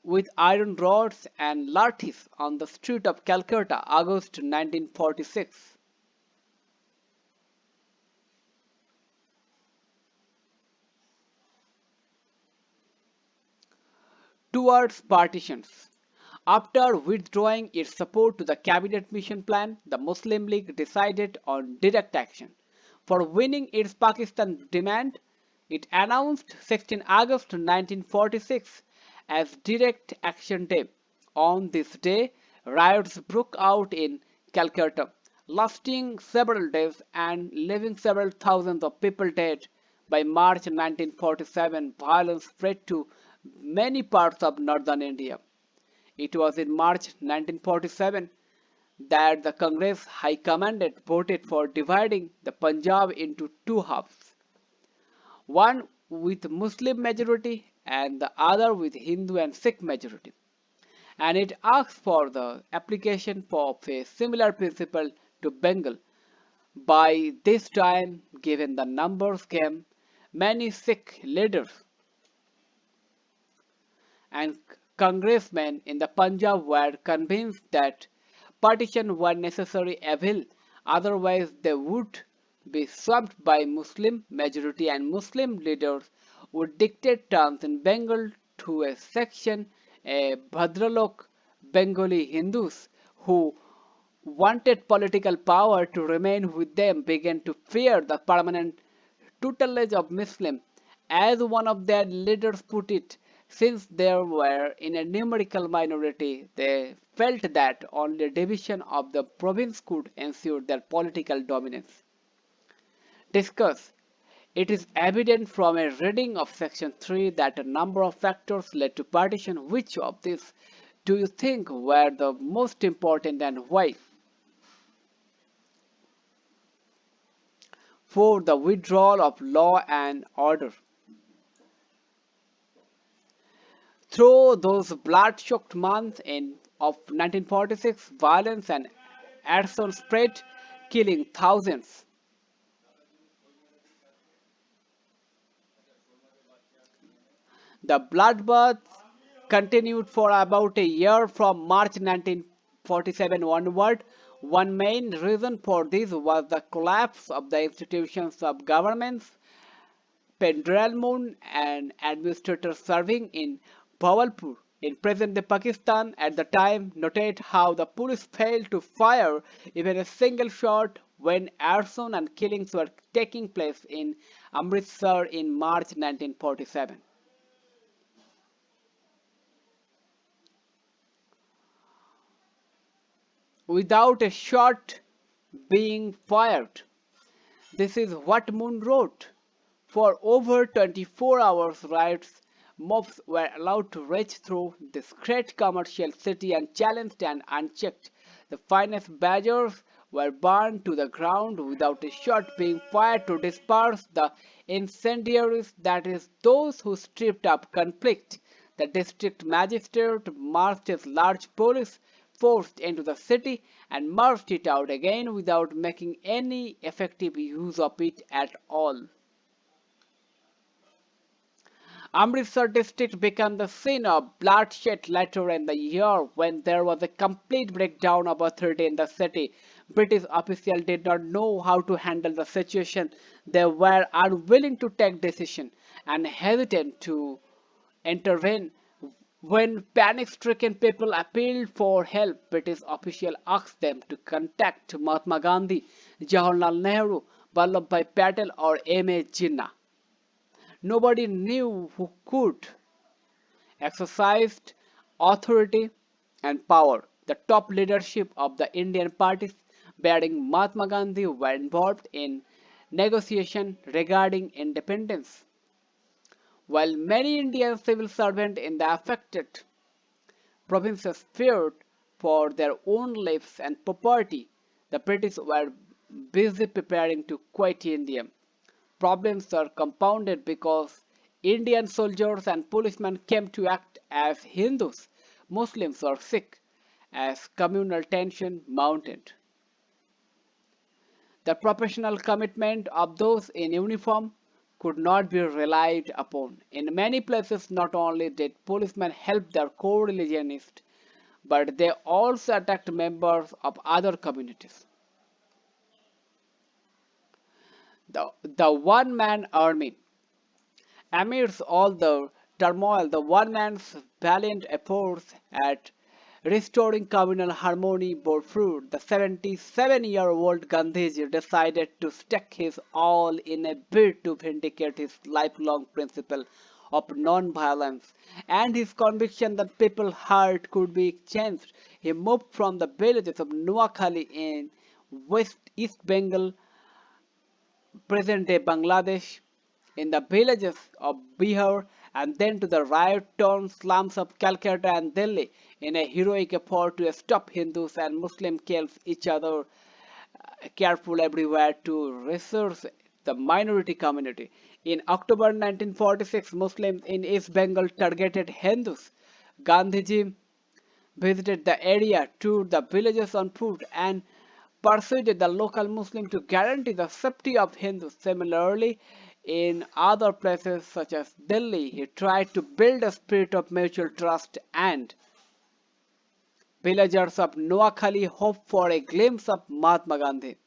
with iron rods and lathis on the street of Calcutta, August 1946. Towards partitions. After withdrawing its support to the Cabinet Mission Plan, the Muslim League decided on direct action. For winning its Pakistan demand, it announced 16 August 1946 as Direct Action Day. On this day, riots broke out in Calcutta, lasting several days and leaving several thousands of people dead. By March 1947, violence spread to many parts of northern India. It was in March 1947 that the Congress High Command voted for dividing the Punjab into two halves, one with Muslim majority and the other with Hindu and Sikh majority. And it asked for the application of a similar principle to Bengal. By this time, given the numbers came, many Sikh leaders and congressmen in the Punjab were convinced that partition was necessary evil, otherwise they would be swept by Muslim majority and Muslim leaders would dictate terms in Bengal to a section, a Bhadralok Bengali Hindus who wanted political power to remain with them began to fear the permanent tutelage of Muslims. As one of their leaders put it, since they were in a numerical minority, they felt that only division of the province could ensure their political dominance. Discuss. It is evident from a reading of section 3 that a number of factors led to partition. Which of these do you think were the most important and why? For the withdrawal of law and order. Through those blood-soaked months of 1946, violence and arson spread, killing thousands. The bloodbath continued for about a year from March 1947 onward. One main reason for this was the collapse of the institutions of governments. Pendralmun, an administrator serving in Bawalpur in present-day Pakistan at the time, noted how the police failed to fire even a single shot when arson and killings were taking place in Amritsar in March 1947. Without a shot being fired. This is what Moon wrote. For over 24 hours, riots mobs were allowed to rage through this great commercial city unchallenged and unchecked. The finest badgers were burned to the ground without a shot being fired to disperse the incendiaries, that is, those who stripped up conflict. The district magistrate marched his large police force into the city and marched it out again without making any effective use of it at all. Amritsar district became the scene of bloodshed later in the year when there was a complete breakdown of authority in the city. British officials did not know how to handle the situation. They were unwilling to take decision and hesitant to intervene. When panic-stricken people appealed for help, British officials asked them to contact Mahatma Gandhi, Jawaharlal Nehru, Vallabhbhai Patel or M.A. Jinnah. Nobody knew who could exercise authority and power. The top leadership of the Indian parties bearing Mahatma Gandhi were involved in negotiations regarding independence. While many Indian civil servants in the affected provinces feared for their own lives and property, the British were busy preparing to quit India. Problems are compounded because Indian soldiers and policemen came to act as Hindus, Muslims or Sikh, as communal tension mounted. The professional commitment of those in uniform could not be relied upon. In many places, not only did policemen help their co-religionists, but they also attacked members of other communities. The one-man army. Amidst all the turmoil, the one man's valiant efforts at restoring communal harmony bore fruit. The 77-year-old Gandhiji decided to stake his all in a bid to vindicate his lifelong principle of non-violence and his conviction that people's heart could be changed. He moved from the villages of Noakhali in East Bengal, present-day Bangladesh, in the villages of Bihar, and then to the riot-torn slums of Calcutta and Delhi in a heroic effort to stop Hindus and Muslims kills each other, careful everywhere to resource the minority community. In October 1946, Muslims in East Bengal targeted Hindus. Gandhiji visited the area, toured the villages on foot, and persuaded the local Muslims to guarantee the safety of Hindus. Similarly, in other places such as Delhi, he tried to build a spirit of mutual trust, and villagers of Noakhali hoped for a glimpse of Mahatma Gandhi.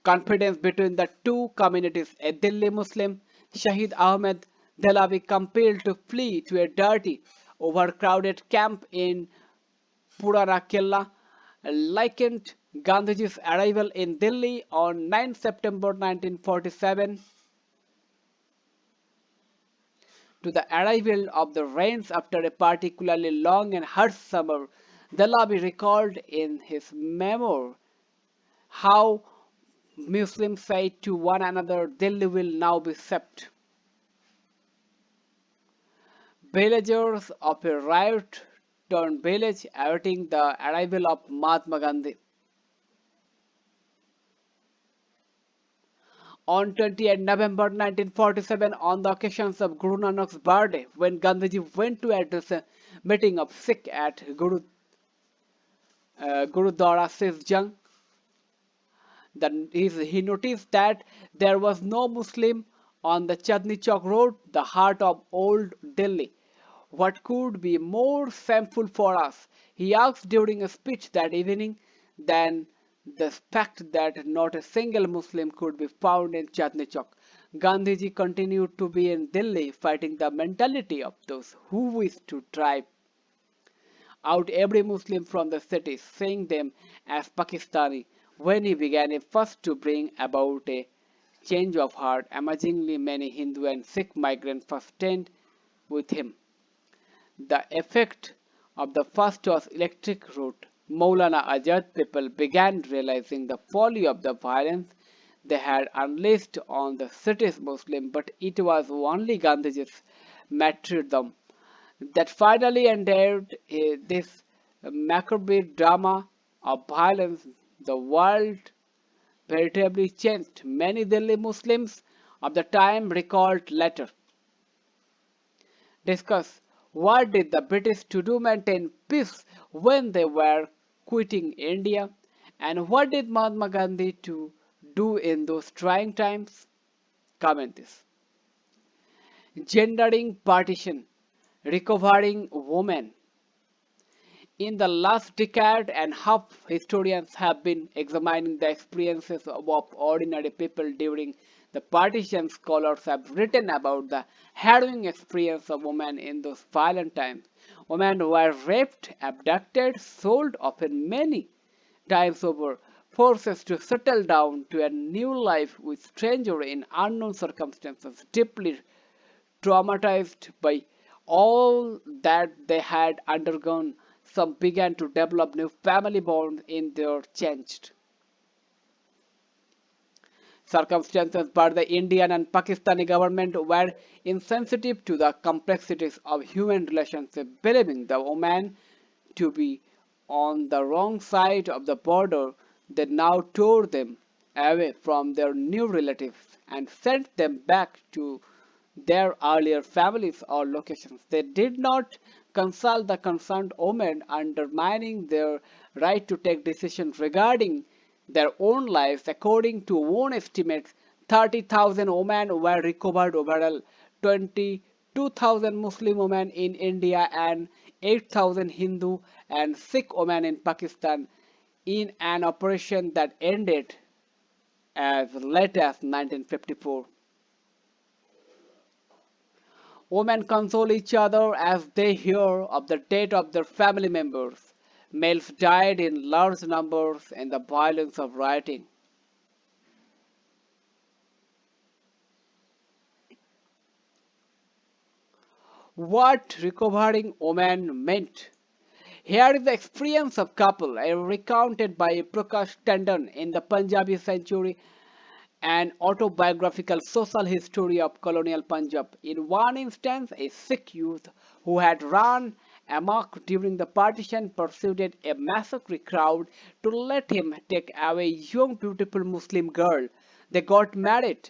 confidence between the two communities. A Delhi Muslim, Shahid Ahmed Dehlavi, compelled to flee to a dirty, overcrowded camp in Purana Killa, likened Gandhiji's arrival in Delhi on 9 September 1947 to the arrival of the rains after a particularly long and harsh summer. Dehlavi recalled in his memoir how Muslims said to one another, Delhi will now be sapped. Villagers of a riot-torn village awaiting the arrival of Mahatma Gandhi. On 28 November 1947, on the occasions of Guru Nanak's birthday, when Gandhiji went to address a meeting of Sikh at Gurudwara Sisjang, he noticed that there was no Muslim on the Chandni Chowk road, the heart of old Delhi. What could be more shameful for us? He asked during a speech that evening than the fact that not a single Muslim could be found in Chandni Chowk. Gandhiji continued to be in Delhi fighting the mentality of those who wish to drive out every Muslim from the city, seeing them as Pakistani. When he began a fuss to bring about a change of heart, amazingly many Hindu and Sikh migrants first stayed with him. The effect of the first was electric route. Maulana Azad people began realizing the folly of the violence they had unleashed on the city's Muslim, but it was only Gandhiji's martyrdom that finally ended this macabre drama of violence. The world veritably changed. Many Delhi Muslims of the time recalled later. Discuss what did the British to do maintain peace when they were quitting India, and what did Mahatma Gandhi to do in those trying times? Comment this. Gendering partition, recovering women. In the last decade and half, historians have been examining the experiences of ordinary people during the partition. Scholars have written about the harrowing experience of women in those violent times. Women were raped, abducted, sold, often many times over, forced to settle down to a new life with strangers in unknown circumstances, deeply traumatized by all that they had undergone. Some began to develop new family bonds in their changed circumstances, but the Indian and Pakistani government were insensitive to the complexities of human relationships, believing the women to be on the wrong side of the border. They now tore them away from their new relatives and sent them back to their earlier families or locations. They did not consult the concerned women, undermining their right to take decisions regarding their own lives. According to own estimates, 30,000 women were recovered overall, 22,000 Muslim women in India, and 8,000 Hindu and Sikh women in Pakistan in an operation that ended as late as 1954. Women console each other as they hear of the death of their family members. Males died in large numbers in the violence of rioting. What recovering women meant. Here is the experience of couple recounted by Prakash Tandon in the Punjabi Century, an autobiographical social history of colonial Punjab. In one instance, a Sikh youth who had run amok during the partition persuaded a massacre crowd to let him take away a young beautiful Muslim girl. They got married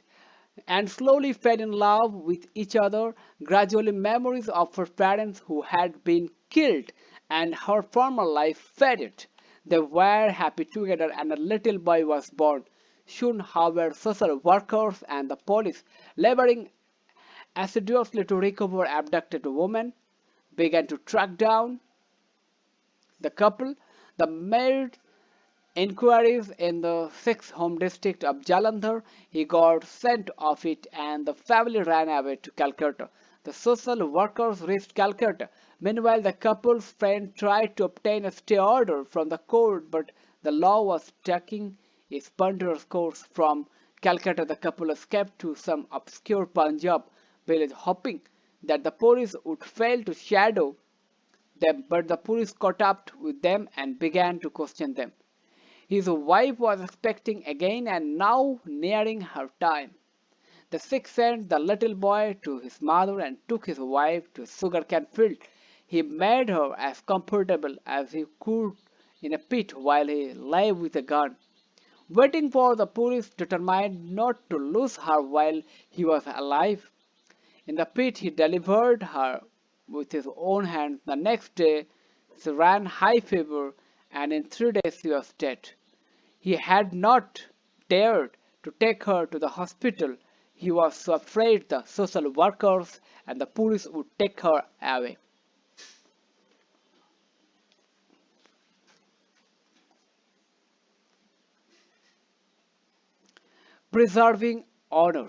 and slowly fell in love with each other. Gradually, memories of her parents who had been killed and her former life faded. They were happy together and a little boy was born. Soon, however, social workers and the police, laboring assiduously to recover abducted women, began to track down the couple. The maid inquiries in the sixth home district of Jalandhar, he got scent of it and the family ran away to Calcutta. The social workers reached Calcutta. Meanwhile, the couple's friend tried to obtain a stay order from the court, but the law was taking its ponderous course. From Calcutta, the couple escaped to some obscure Punjab village, hoping that the police would fail to shadow them, but the police caught up with them and began to question them. His wife was expecting again and now nearing her time. The Sikh sent the little boy to his mother and took his wife to a sugarcane field. He made her as comfortable as he could in a pit while he lay with a gun, waiting for the police, determined not to lose her while he was alive. In the pit he delivered her with his own hands. The next day she ran high fever, and in 3 days she was dead. He had not dared to take her to the hospital. He was so afraid the social workers and the police would take her away. Preserving honor.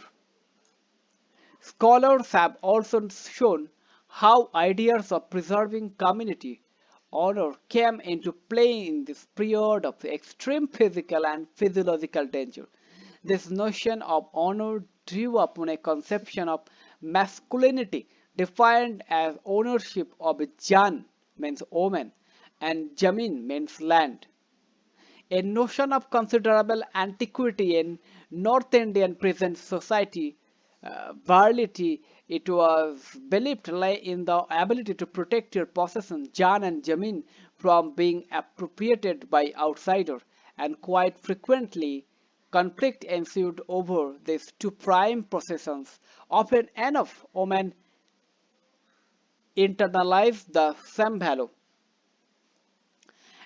Scholars have also shown how ideas of preserving community honor came into play in this period of extreme physical and physiological danger. This notion of honor drew upon a conception of masculinity defined as ownership of a jan means woman and jamin means land, a notion of considerable antiquity in North Indian peasant society. Virility, it was believed, lay in the ability to protect your possession, jan and jamin, from being appropriated by outsiders, and quite frequently conflict ensued over these two prime possessions. Often enough, women internalized the same value.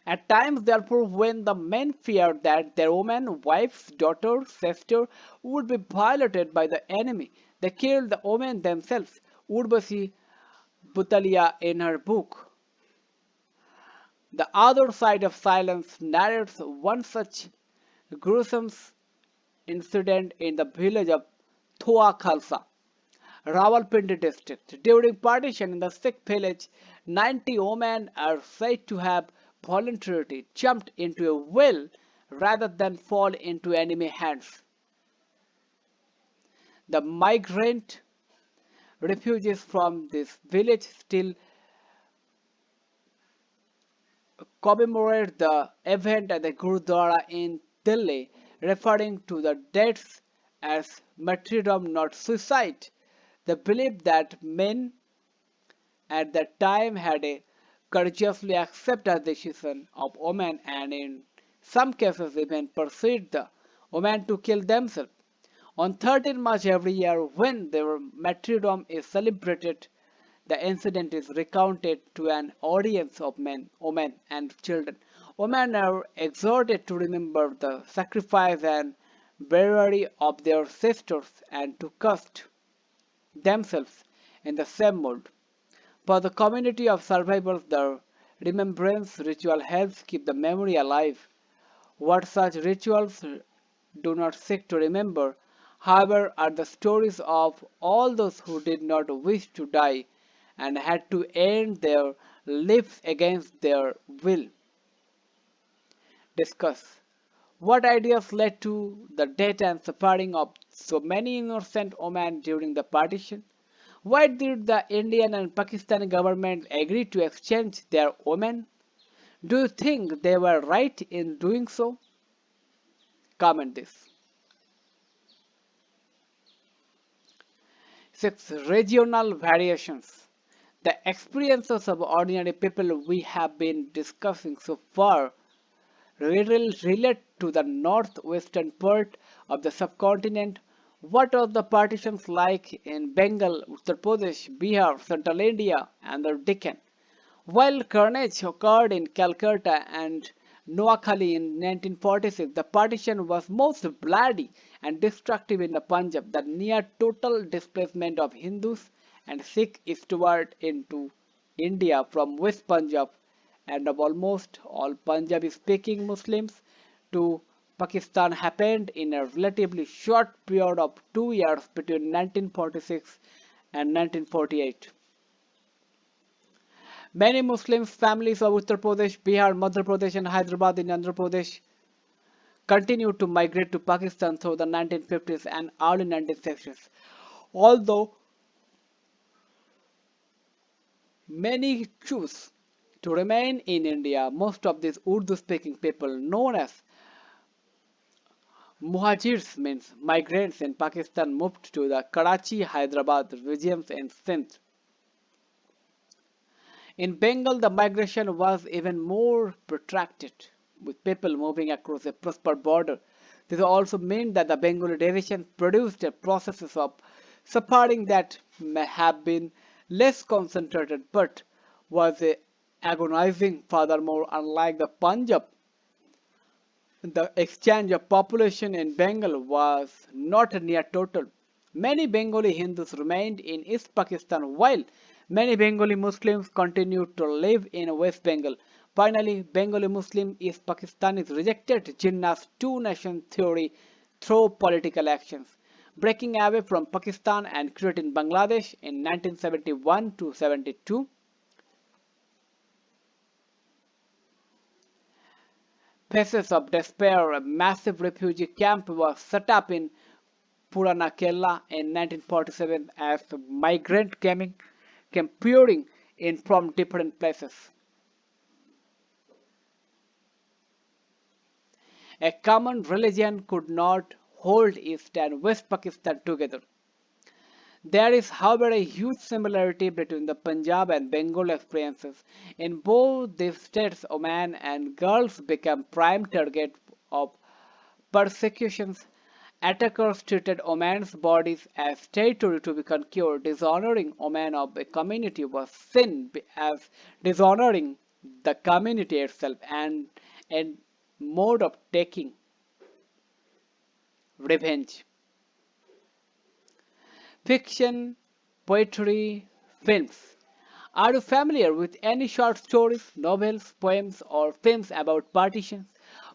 At times, therefore, when the men feared that their woman, wives, daughter, sister would be violated by the enemy, they killed the women themselves. Urvasi Butalia, in her book The Other Side of Silence, narrates one such gruesome incident in the village of Thua Khalsa, Rawalpindi district. During partition in the Sikh village, 90 women are said to have voluntarily jumped into a well rather than fall into enemy hands. The migrant refugees from this village still commemorate the event at the Gurudwara in Delhi, referring to the deaths as martyrdom, not suicide. They believe that men at that time had a courageously accepted the decision of women and in some cases even persuaded the women to kill themselves. On 13 March every year, when their martyrdom is celebrated, the incident is recounted to an audience of men, women, and children. Women are exhorted to remember the sacrifice and bravery of their sisters and to cast themselves in the same mold. For the community of survivors, the remembrance ritual helps keep the memory alive. What such rituals do not seek to remember, however, are the stories of all those who did not wish to die and had to end their lives against their will. Discuss. What ideas led to the death and suffering of so many innocent women during the partition? Why did the Indian and Pakistani government agree to exchange their women? Do you think they were right in doing so? Comment this. 6. Regional variations. The experiences of ordinary people we have been discussing so far relate to the northwestern part of the subcontinent. What are the partitions like in Bengal, Uttar Pradesh, Bihar, Central India, and the Deccan? While carnage occurred in Calcutta and Noakhali in 1946, the partition was most bloody and destructive in the Punjab. The near total displacement of Hindus and Sikhs eastward into India from West Punjab and of almost all Punjabi-speaking Muslims to Pakistan happened in a relatively short period of 2 years between 1946 and 1948. Many Muslim families of Uttar Pradesh, Bihar, Madhya Pradesh, and Hyderabad in Andhra Pradesh continued to migrate to Pakistan through the 1950s and early 1960s. Although many choose to remain in India, most of these Urdu-speaking people, known as Muhajirs, means migrants in Pakistan, moved to the Karachi, Hyderabad regions and Sindh. In Bengal, the migration was even more protracted, with people moving across a prosperous border. This also meant that the Bengali division produced a process of separating that may have been less concentrated but was agonizing. Furthermore, unlike the Punjab, the exchange of population in Bengal was not near total. Many Bengali Hindus remained in East Pakistan while many Bengali Muslims continued to live in West Bengal. Finally, Bengali Muslim East Pakistanis rejected Jinnah's two-nation theory through political actions, breaking away from Pakistan and creating Bangladesh in 1971 to 72. Faces of despair, a massive refugee camp was set up in Purana Kerala in 1947 as migrants came pouring in from different places. A common religion could not hold East and West Pakistan together. There is, however, a huge similarity between the Punjab and Bengal experiences. In both these states, women and girls became prime target of persecutions. Attackers treated women's bodies as territory to be conquered. Dishonoring women of a community was seen as dishonoring the community itself and a mode of taking revenge. Fiction, poetry, films. Are you familiar with any short stories, novels, poems, or films about partitions?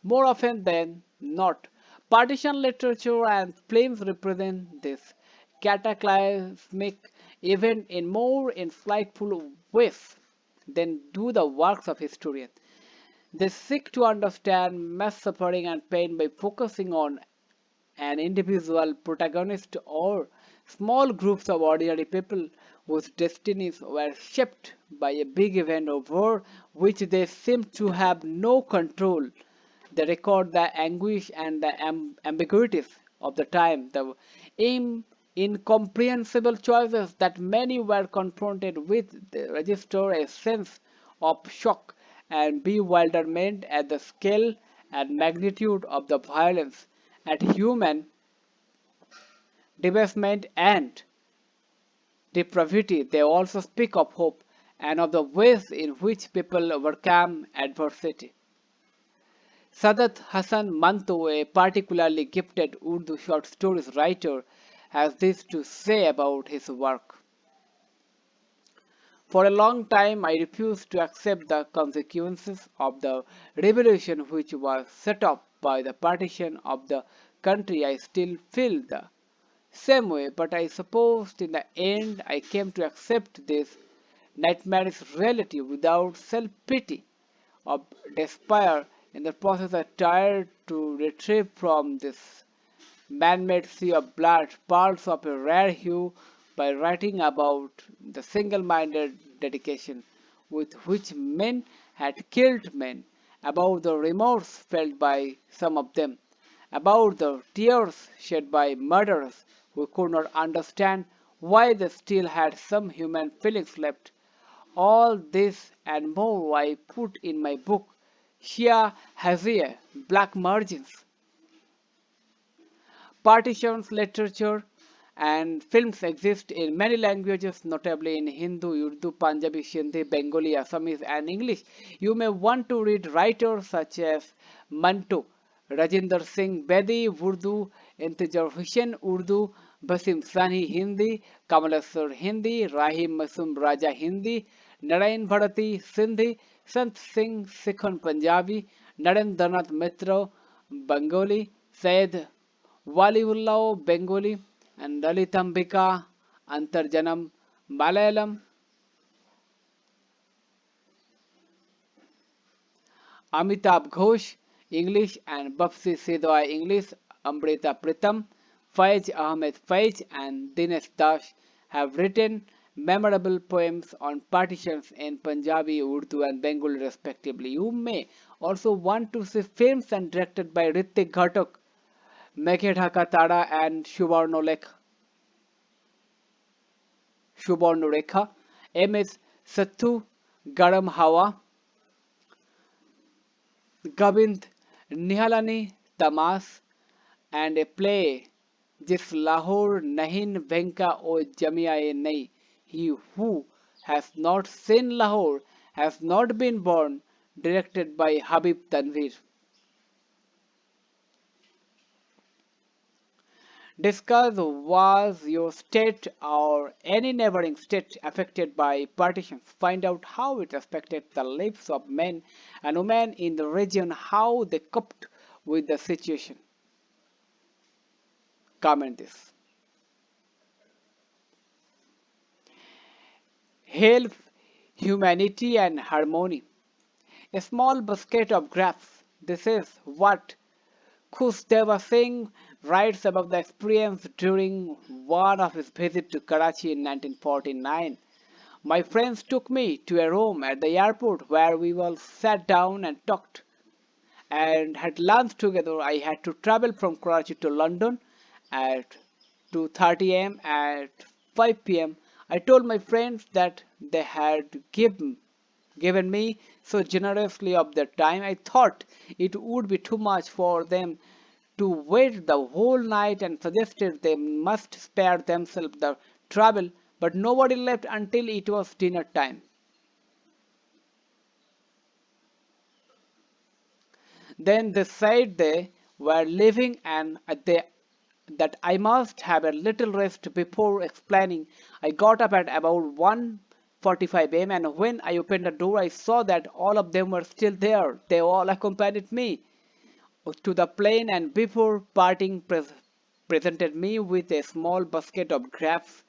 More often than not, partition literature and films represent this cataclysmic event in more insightful ways than do the works of historians. They seek to understand mass suffering and pain by focusing on an individual protagonist or small groups of ordinary people whose destinies were shaped by a big event over which they seem to have no control. They record the anguish and the ambiguities of the time, the incomprehensible choices that many were confronted with. They register a sense of shock and bewilderment at the scale and magnitude of the violence, at human debasement and depravity. They also speak of hope and of the ways in which people overcome adversity. Sadat Hassan Manto, a particularly gifted Urdu short stories writer, has this to say about his work. For a long time, I refused to accept the consequences of the revolution which was set up by the partition of the country. I still feel the same way, but I suppose in the end I came to accept this nightmarish reality without self-pity or despair. In the process, I tried to retrieve from this man-made sea of blood pearls of a rare hue by writing about the single-minded dedication with which men had killed men, about the remorse felt by some of them, about the tears shed by murderers who could not understand why they still had some human feelings left. All this and more I put in my book, XII-HISTORY, Black Margins. Partitions, literature, and films exist in many languages, notably in Hindu, Urdu, Punjabi, Sindhi, Bengali, Assamese, and English. You may want to read writers such as Manto, Rajinder Singh Bedi, Urdu, Intejar Hussain, Urdu, Basim Sani, Hindi, Kamalasar, Hindi, Rahim Masum Raja, Hindi, Narayan Bharati, Sindhi, Sant Singh, Sikhon, Punjabi, Narendranath Mitra, Bengali, Said Waliullah Bengali, and Lalitambika Antarjanam Malayalam, Amitabh Ghosh English, and Bapsi Sidwai English, Amrita Pritam, Faiz Ahmed Faiz, and Dinesh Das have written memorable poems on partitions in Punjabi, Urdu, and Bengali respectively. You may also want to see films and directed by Ritik Ghatak, Meghe Dhaka Tara, and Shubarnurekha, M.S. Sattu, Garam Hawa, Gobind Nihalani Tamas, and a play Jis Lahore Nahin Venka O Jamia Nahi. He who has not seen Lahore has not been born, directed by Habib Tanvir. Discuss was your state or any neighboring state affected by partitions. Find out how it affected the lives of men and women in the region, how they coped with the situation. Comment this. Health, humanity, and harmony. A small basket of graphs. This is what Khusdeva Singh writes about the experience during one of his visits to Karachi in 1949. My friends took me to a room at the airport where we all sat down and talked and had lunch together. I had to travel from Karachi to London at 2:30 am. At 5 p.m. I told my friends that they had given me so generously of their time. I thought it would be too much for them to wait the whole night and suggested they must spare themselves the trouble, but nobody left until it was dinner time. Then they said they were leaving and that I must have a little rest before explaining. I got up at about 1:45 am, and when I opened the door I saw that all of them were still there. They all accompanied me to the plane and before parting presented me with a small basket of grapes.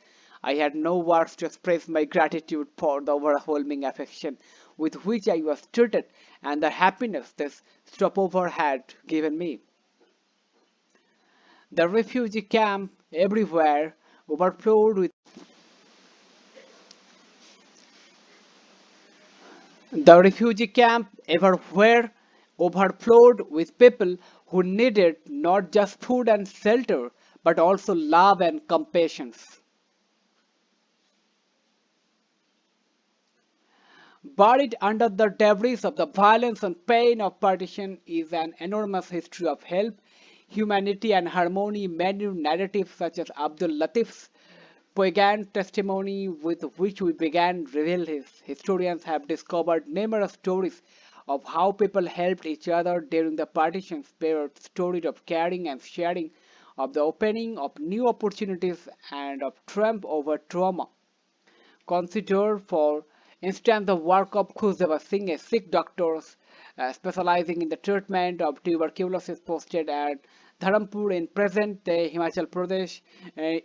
I had no words to express my gratitude for the overwhelming affection with which I was treated and the happiness this stopover had given me. The refugee camp everywhere overflowed with The refugee camp everywhere overflowed with people who needed not just food and shelter, but also love and compassion. Buried under the debris of the violence and pain of partition is an enormous history of help, humanity, and harmony. Many narratives, such as Abdul Latif's poignant testimony with which we began, reveal his historians have discovered numerous stories of how people helped each other during the partitions, stories of caring and sharing, of the opening of new opportunities, and of triumph over trauma. Consider, for instance, the work of Khusdeva Singh, a Sikh doctor specializing in the treatment of tuberculosis posted at Dharampur in present-day Himachal Pradesh,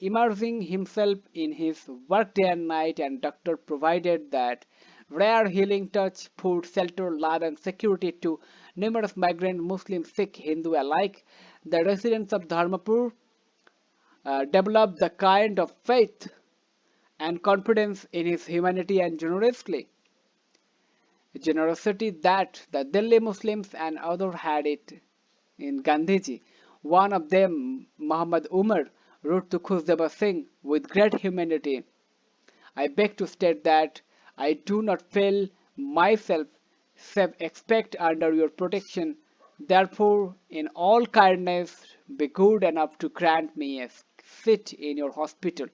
immersing himself in his work day and night, and doctor provided that rare healing touch, food, shelter, love, and security to numerous migrant Muslim, Sikh, Hindu alike. The residents of Dharmapur developed the kind of faith and confidence in his humanity and generosity that the Delhi Muslims and others had it in Gandhiji. One of them, Muhammad Umar, wrote to Khusdeva Singh with great humanity. I beg to state that I do not feel myself safe except under your protection. Therefore, in all kindness, be good enough to grant me a seat in your hospital.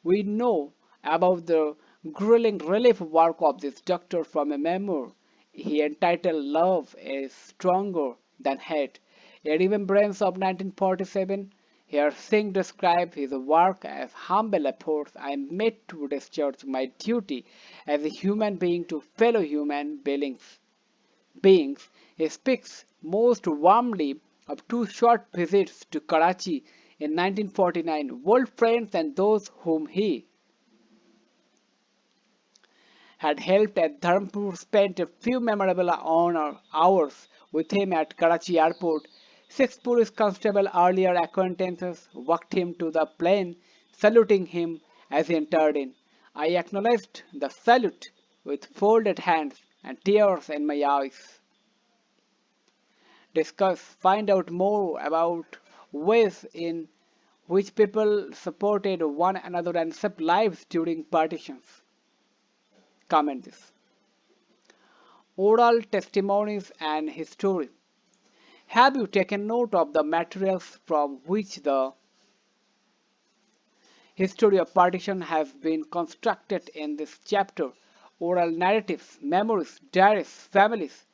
We know about the grueling relief work of this doctor from a memoir he entitled Love is Stronger Than Hate, a remembrance of 1947. Here Singh describes his work as humble efforts I made to discharge my duty as a human being to fellow human beings. He speaks most warmly of two short visits to Karachi in 1949, old friends and those whom he had helped at Dharmpur spent a few memorable hours with him at Karachi airport. Six police constable earlier acquaintances walked him to the plane, saluting him as he entered in. I acknowledged the salute with folded hands and tears in my eyes. Discuss, find out more about ways in which people supported one another and saved lives during partitions. Comment this. Oral testimonies and history. Have you taken note of the materials from which the history of partition has been constructed in this chapter? Oral narratives, memories, diaries, families,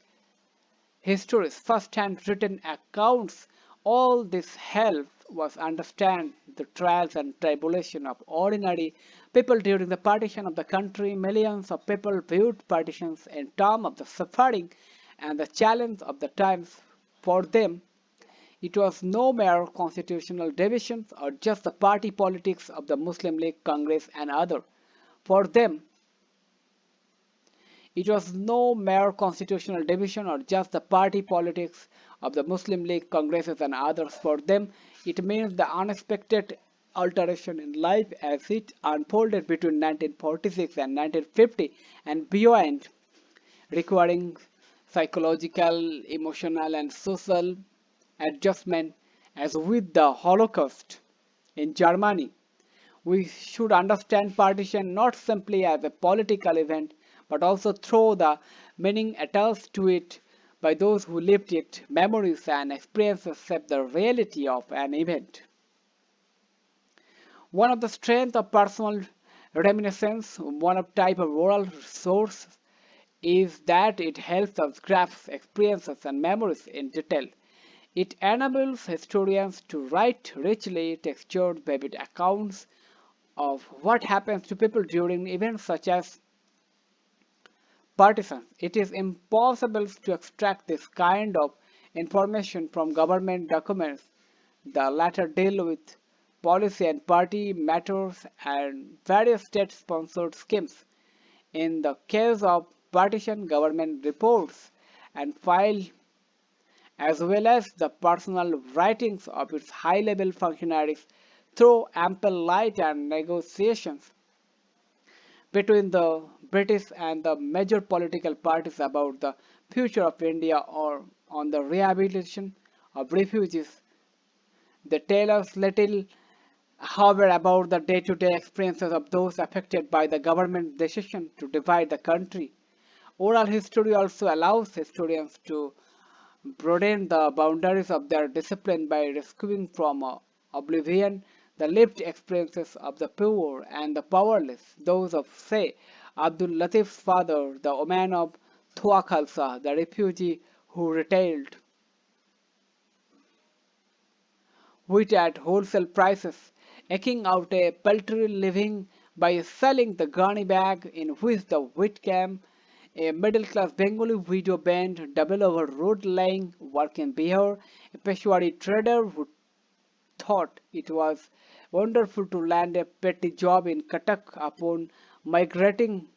histories, first-hand written accounts, all this help was understand the trials and tribulation of ordinary people during the partition of the country. Millions of people viewed partitions in terms of the suffering and the challenge of the times. For them, it was no mere constitutional divisions or just the party politics of the Muslim League, Congress and other. For them, it was no mere constitutional division or just the party politics of the Muslim League, Congresses and others. For them, it means the unexpected alteration in life as it unfolded between 1946 and 1950 and beyond, requiring psychological, emotional and social adjustment as with the Holocaust in Germany. We should understand partition not simply as a political event but also through the meaning attached to it by those who lived it. Memories and experiences shape the reality of an event. One of the strengths of personal reminiscence, one of type of oral source, is that it helps us grasp experiences and memories in detail. It enables historians to write richly textured, vivid accounts of what happens to people during events such as partitions. It is impossible to extract this kind of information from government documents. The latter deal with policy and party matters and various state-sponsored schemes. In the case of partition, government reports and files as well as the personal writings of its high-level functionaries throw ample light and negotiations between the British and the major political parties about the future of India or on the rehabilitation of refugees. They tell us little, however, about the day-to-day experiences of those affected by the government's decision to divide the country. Oral history also allows historians to broaden the boundaries of their discipline by rescuing from oblivion the lived experiences of the poor and the powerless, those of, say, Abdul Latif's father, the Oman of Thua Khalsa, the refugee who retailed wheat at wholesale prices, eking out a paltry living by selling the ghani bag in which the wheat came. A middle-class Bengali widow band double over road-lying work in Bihar, a Peshwari trader who thought it was wonderful to land a petty job in Cuttack upon migrating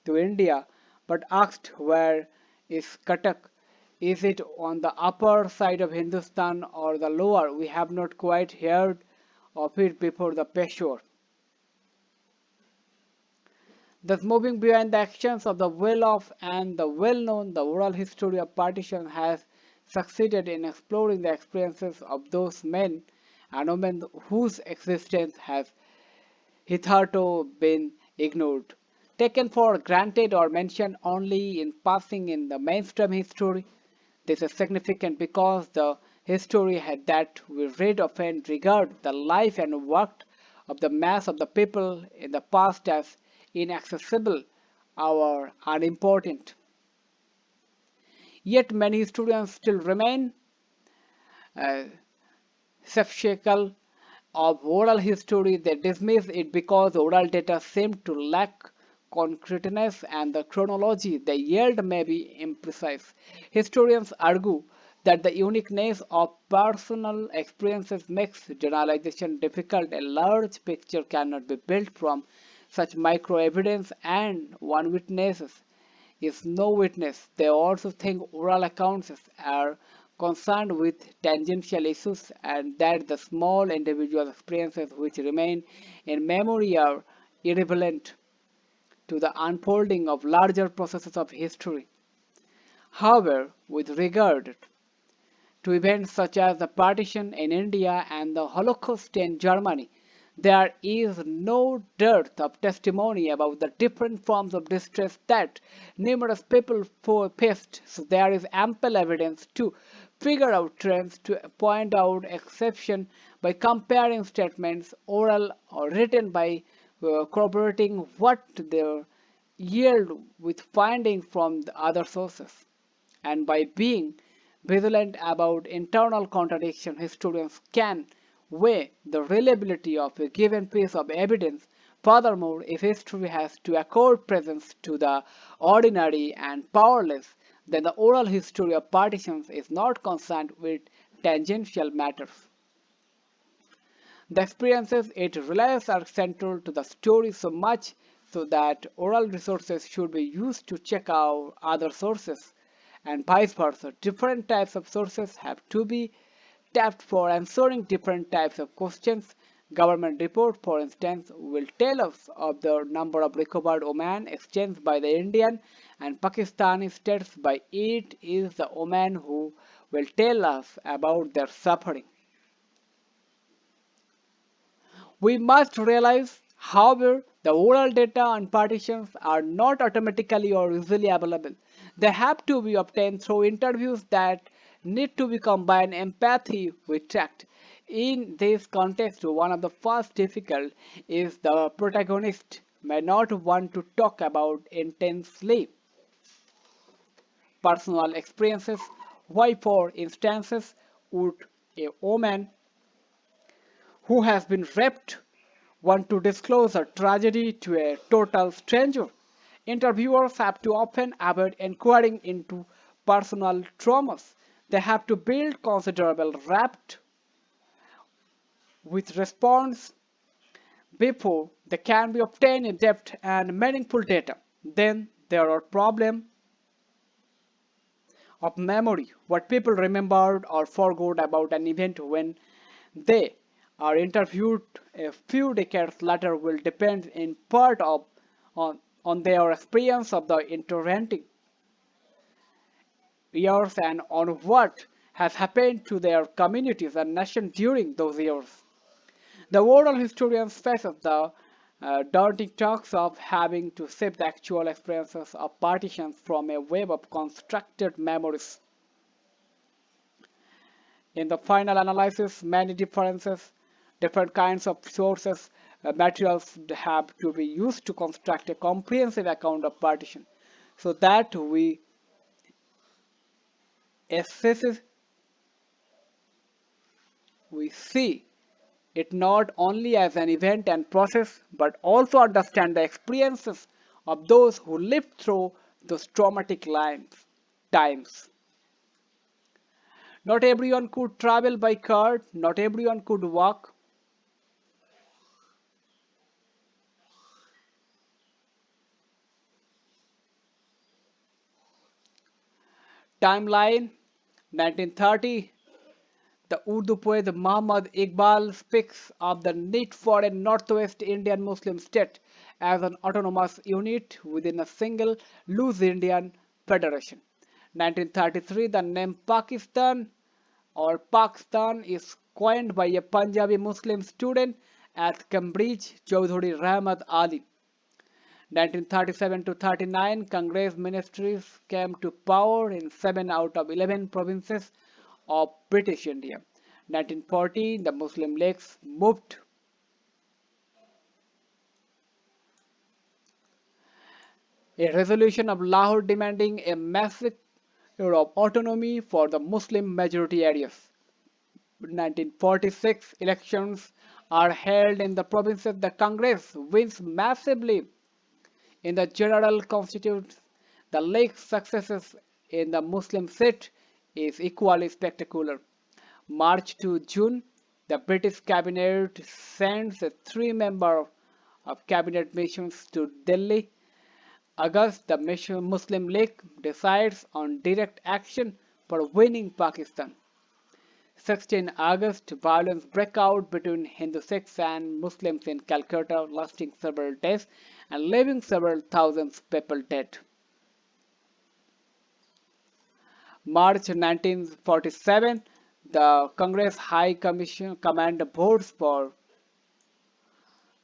to India, but asked where is Cuttack? Is it on the upper side of Hindustan or the lower? We have not quite heard of it before the Peshawar. Thus, moving beyond the actions of the well-off and the well-known, the oral history of partition has succeeded in exploring the experiences of those men and women whose existence has hitherto been ignored, taken for granted or mentioned only in passing in the mainstream history. This is significant because the history that we read often regard the life and work of the mass of the people in the past as inaccessible or unimportant. Yet many historians still remain uh, skeptical of oral history. They dismiss it because oral data seem to lack concreteness and the chronology they yield may be imprecise. Historians argue that the uniqueness of personal experiences makes generalization difficult. A large picture cannot be built from such micro evidence, and one witnesses is no witness. They also think oral accounts are concerned with tangential issues and that the small individual experiences which remain in memory are irrelevant to the unfolding of larger processes of history. However, with regard to events such as the partition in India and the Holocaust in Germany, there is no dearth of testimony about the different forms of distress that numerous people faced, so there is ample evidence to figure out trends, to point out exceptions by comparing statements, oral or written, by corroborating what they yield with findings from the other sources, and by being vigilant about internal contradiction. Historians can weigh the reliability of a given piece of evidence. Furthermore, if history has to accord presence to the ordinary and powerless, then the oral history of partitions is not concerned with tangential matters. The experiences it relies are central to the story so much so that oral resources should be used to check out other sources, and vice versa. Different types of sources have to be tapped for answering different types of questions. Government report, for instance, will tell us of the number of recovered women exchanged by the Indian and Pakistani states. By it is the women who will tell us about their suffering. We must realize, however, the oral data on partitions are not automatically or easily available. They have to be obtained through interviews that need to be combined empathy with tact. In this context, one of the first difficult is the protagonist may not want to talk about intensely personal experiences. Why, for instances, would a woman who has been raped want to disclose a tragedy to a total stranger? Interviewers have to often avoid inquiring into personal traumas. They have to build considerable rapport with response before they can be obtained in depth and meaningful data. Then there are problems of memory, what people remembered or forgot about an event when they are interviewed a few decades later will depend in part on their experience of the intervening years and on what has happened to their communities and nation during those years. The oral historians face the daunting task of having to save the actual experiences of partitions from a web of constructed memories. In the final analysis, many different kinds of sources, materials have to be used to construct a comprehensive account of partition, so that assess we see it not only as an event and process, but also understand the experiences of those who lived through those traumatic times. Not everyone could travel by car, not everyone could walk. Timeline 1930. The Urdu poet Muhammad Iqbal speaks of the need for a northwest Indian Muslim state as an autonomous unit within a single loose Indian federation. 1933, the name Pakistan or Pakistan is coined by a Punjabi Muslim student at Cambridge, Chaudhuri Rahmat Ali. 1937 to 39, Congress ministries came to power in 7 out of 11 provinces of British India. 1940, the Muslim Leagues moved a resolution of Lahore demanding a massive of autonomy for the Muslim majority areas. 1946 elections are held in the provinces. The Congress wins massively in the general constitutes. The League's successes in the Muslim seat is equally spectacular. March to June, the British cabinet sends a three-member of cabinet missions to Delhi. August, the Muslim League decides on direct action for winning Pakistan. 16 August, violence break out between Hindu Sikhs and Muslims in Calcutta, lasting several days and leaving several thousands people dead. March 1947, the Congress High Commission command votes for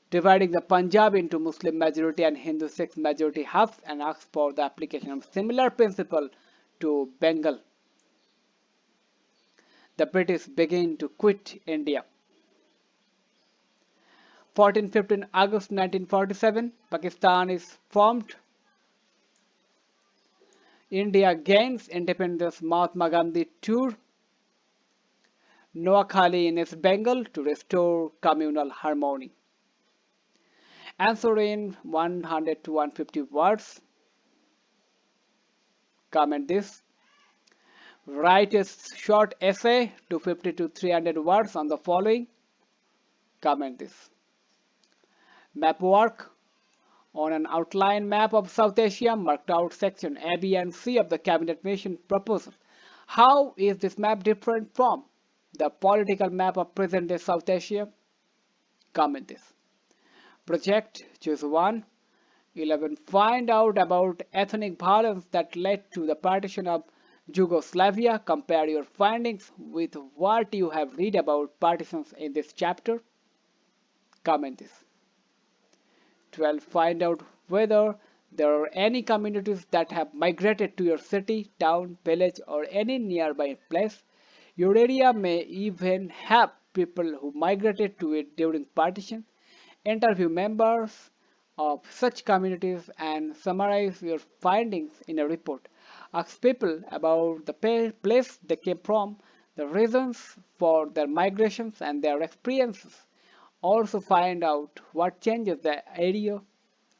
dividing the Punjab into Muslim majority and Hindu Sikh majority halves and asks for the application of similar principle to Bengal. The British begin to quit India. 14-15 August 1947, Pakistan is formed. India gains independence. Mahatma Gandhi tour Noakhali in East Bengal to restore communal harmony. Answer in 100 to 150 words. Comment this. Write a short essay 250 to 300 words on the following. Comment this. Map work. On an outline map of South Asia, marked out section A, B and C of the Cabinet Mission proposal. How is this map different from the political map of present-day South Asia? Comment this. Project, choose 1. 11. Find out about ethnic violence that led to the partition of Yugoslavia. Compare your findings with what you have read about partitions in this chapter. Comment this. 12. Find out whether there are any communities that have migrated to your city, town, village or any nearby place. Your area may even have people who migrated to it during partition. Interview members of such communities and summarize your findings in a report. Ask people about the place they came from, the reasons for their migrations and their experiences. Also find out what changes the area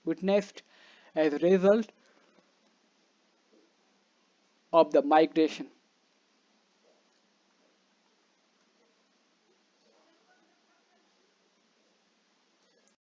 witnessed as a result of the migration.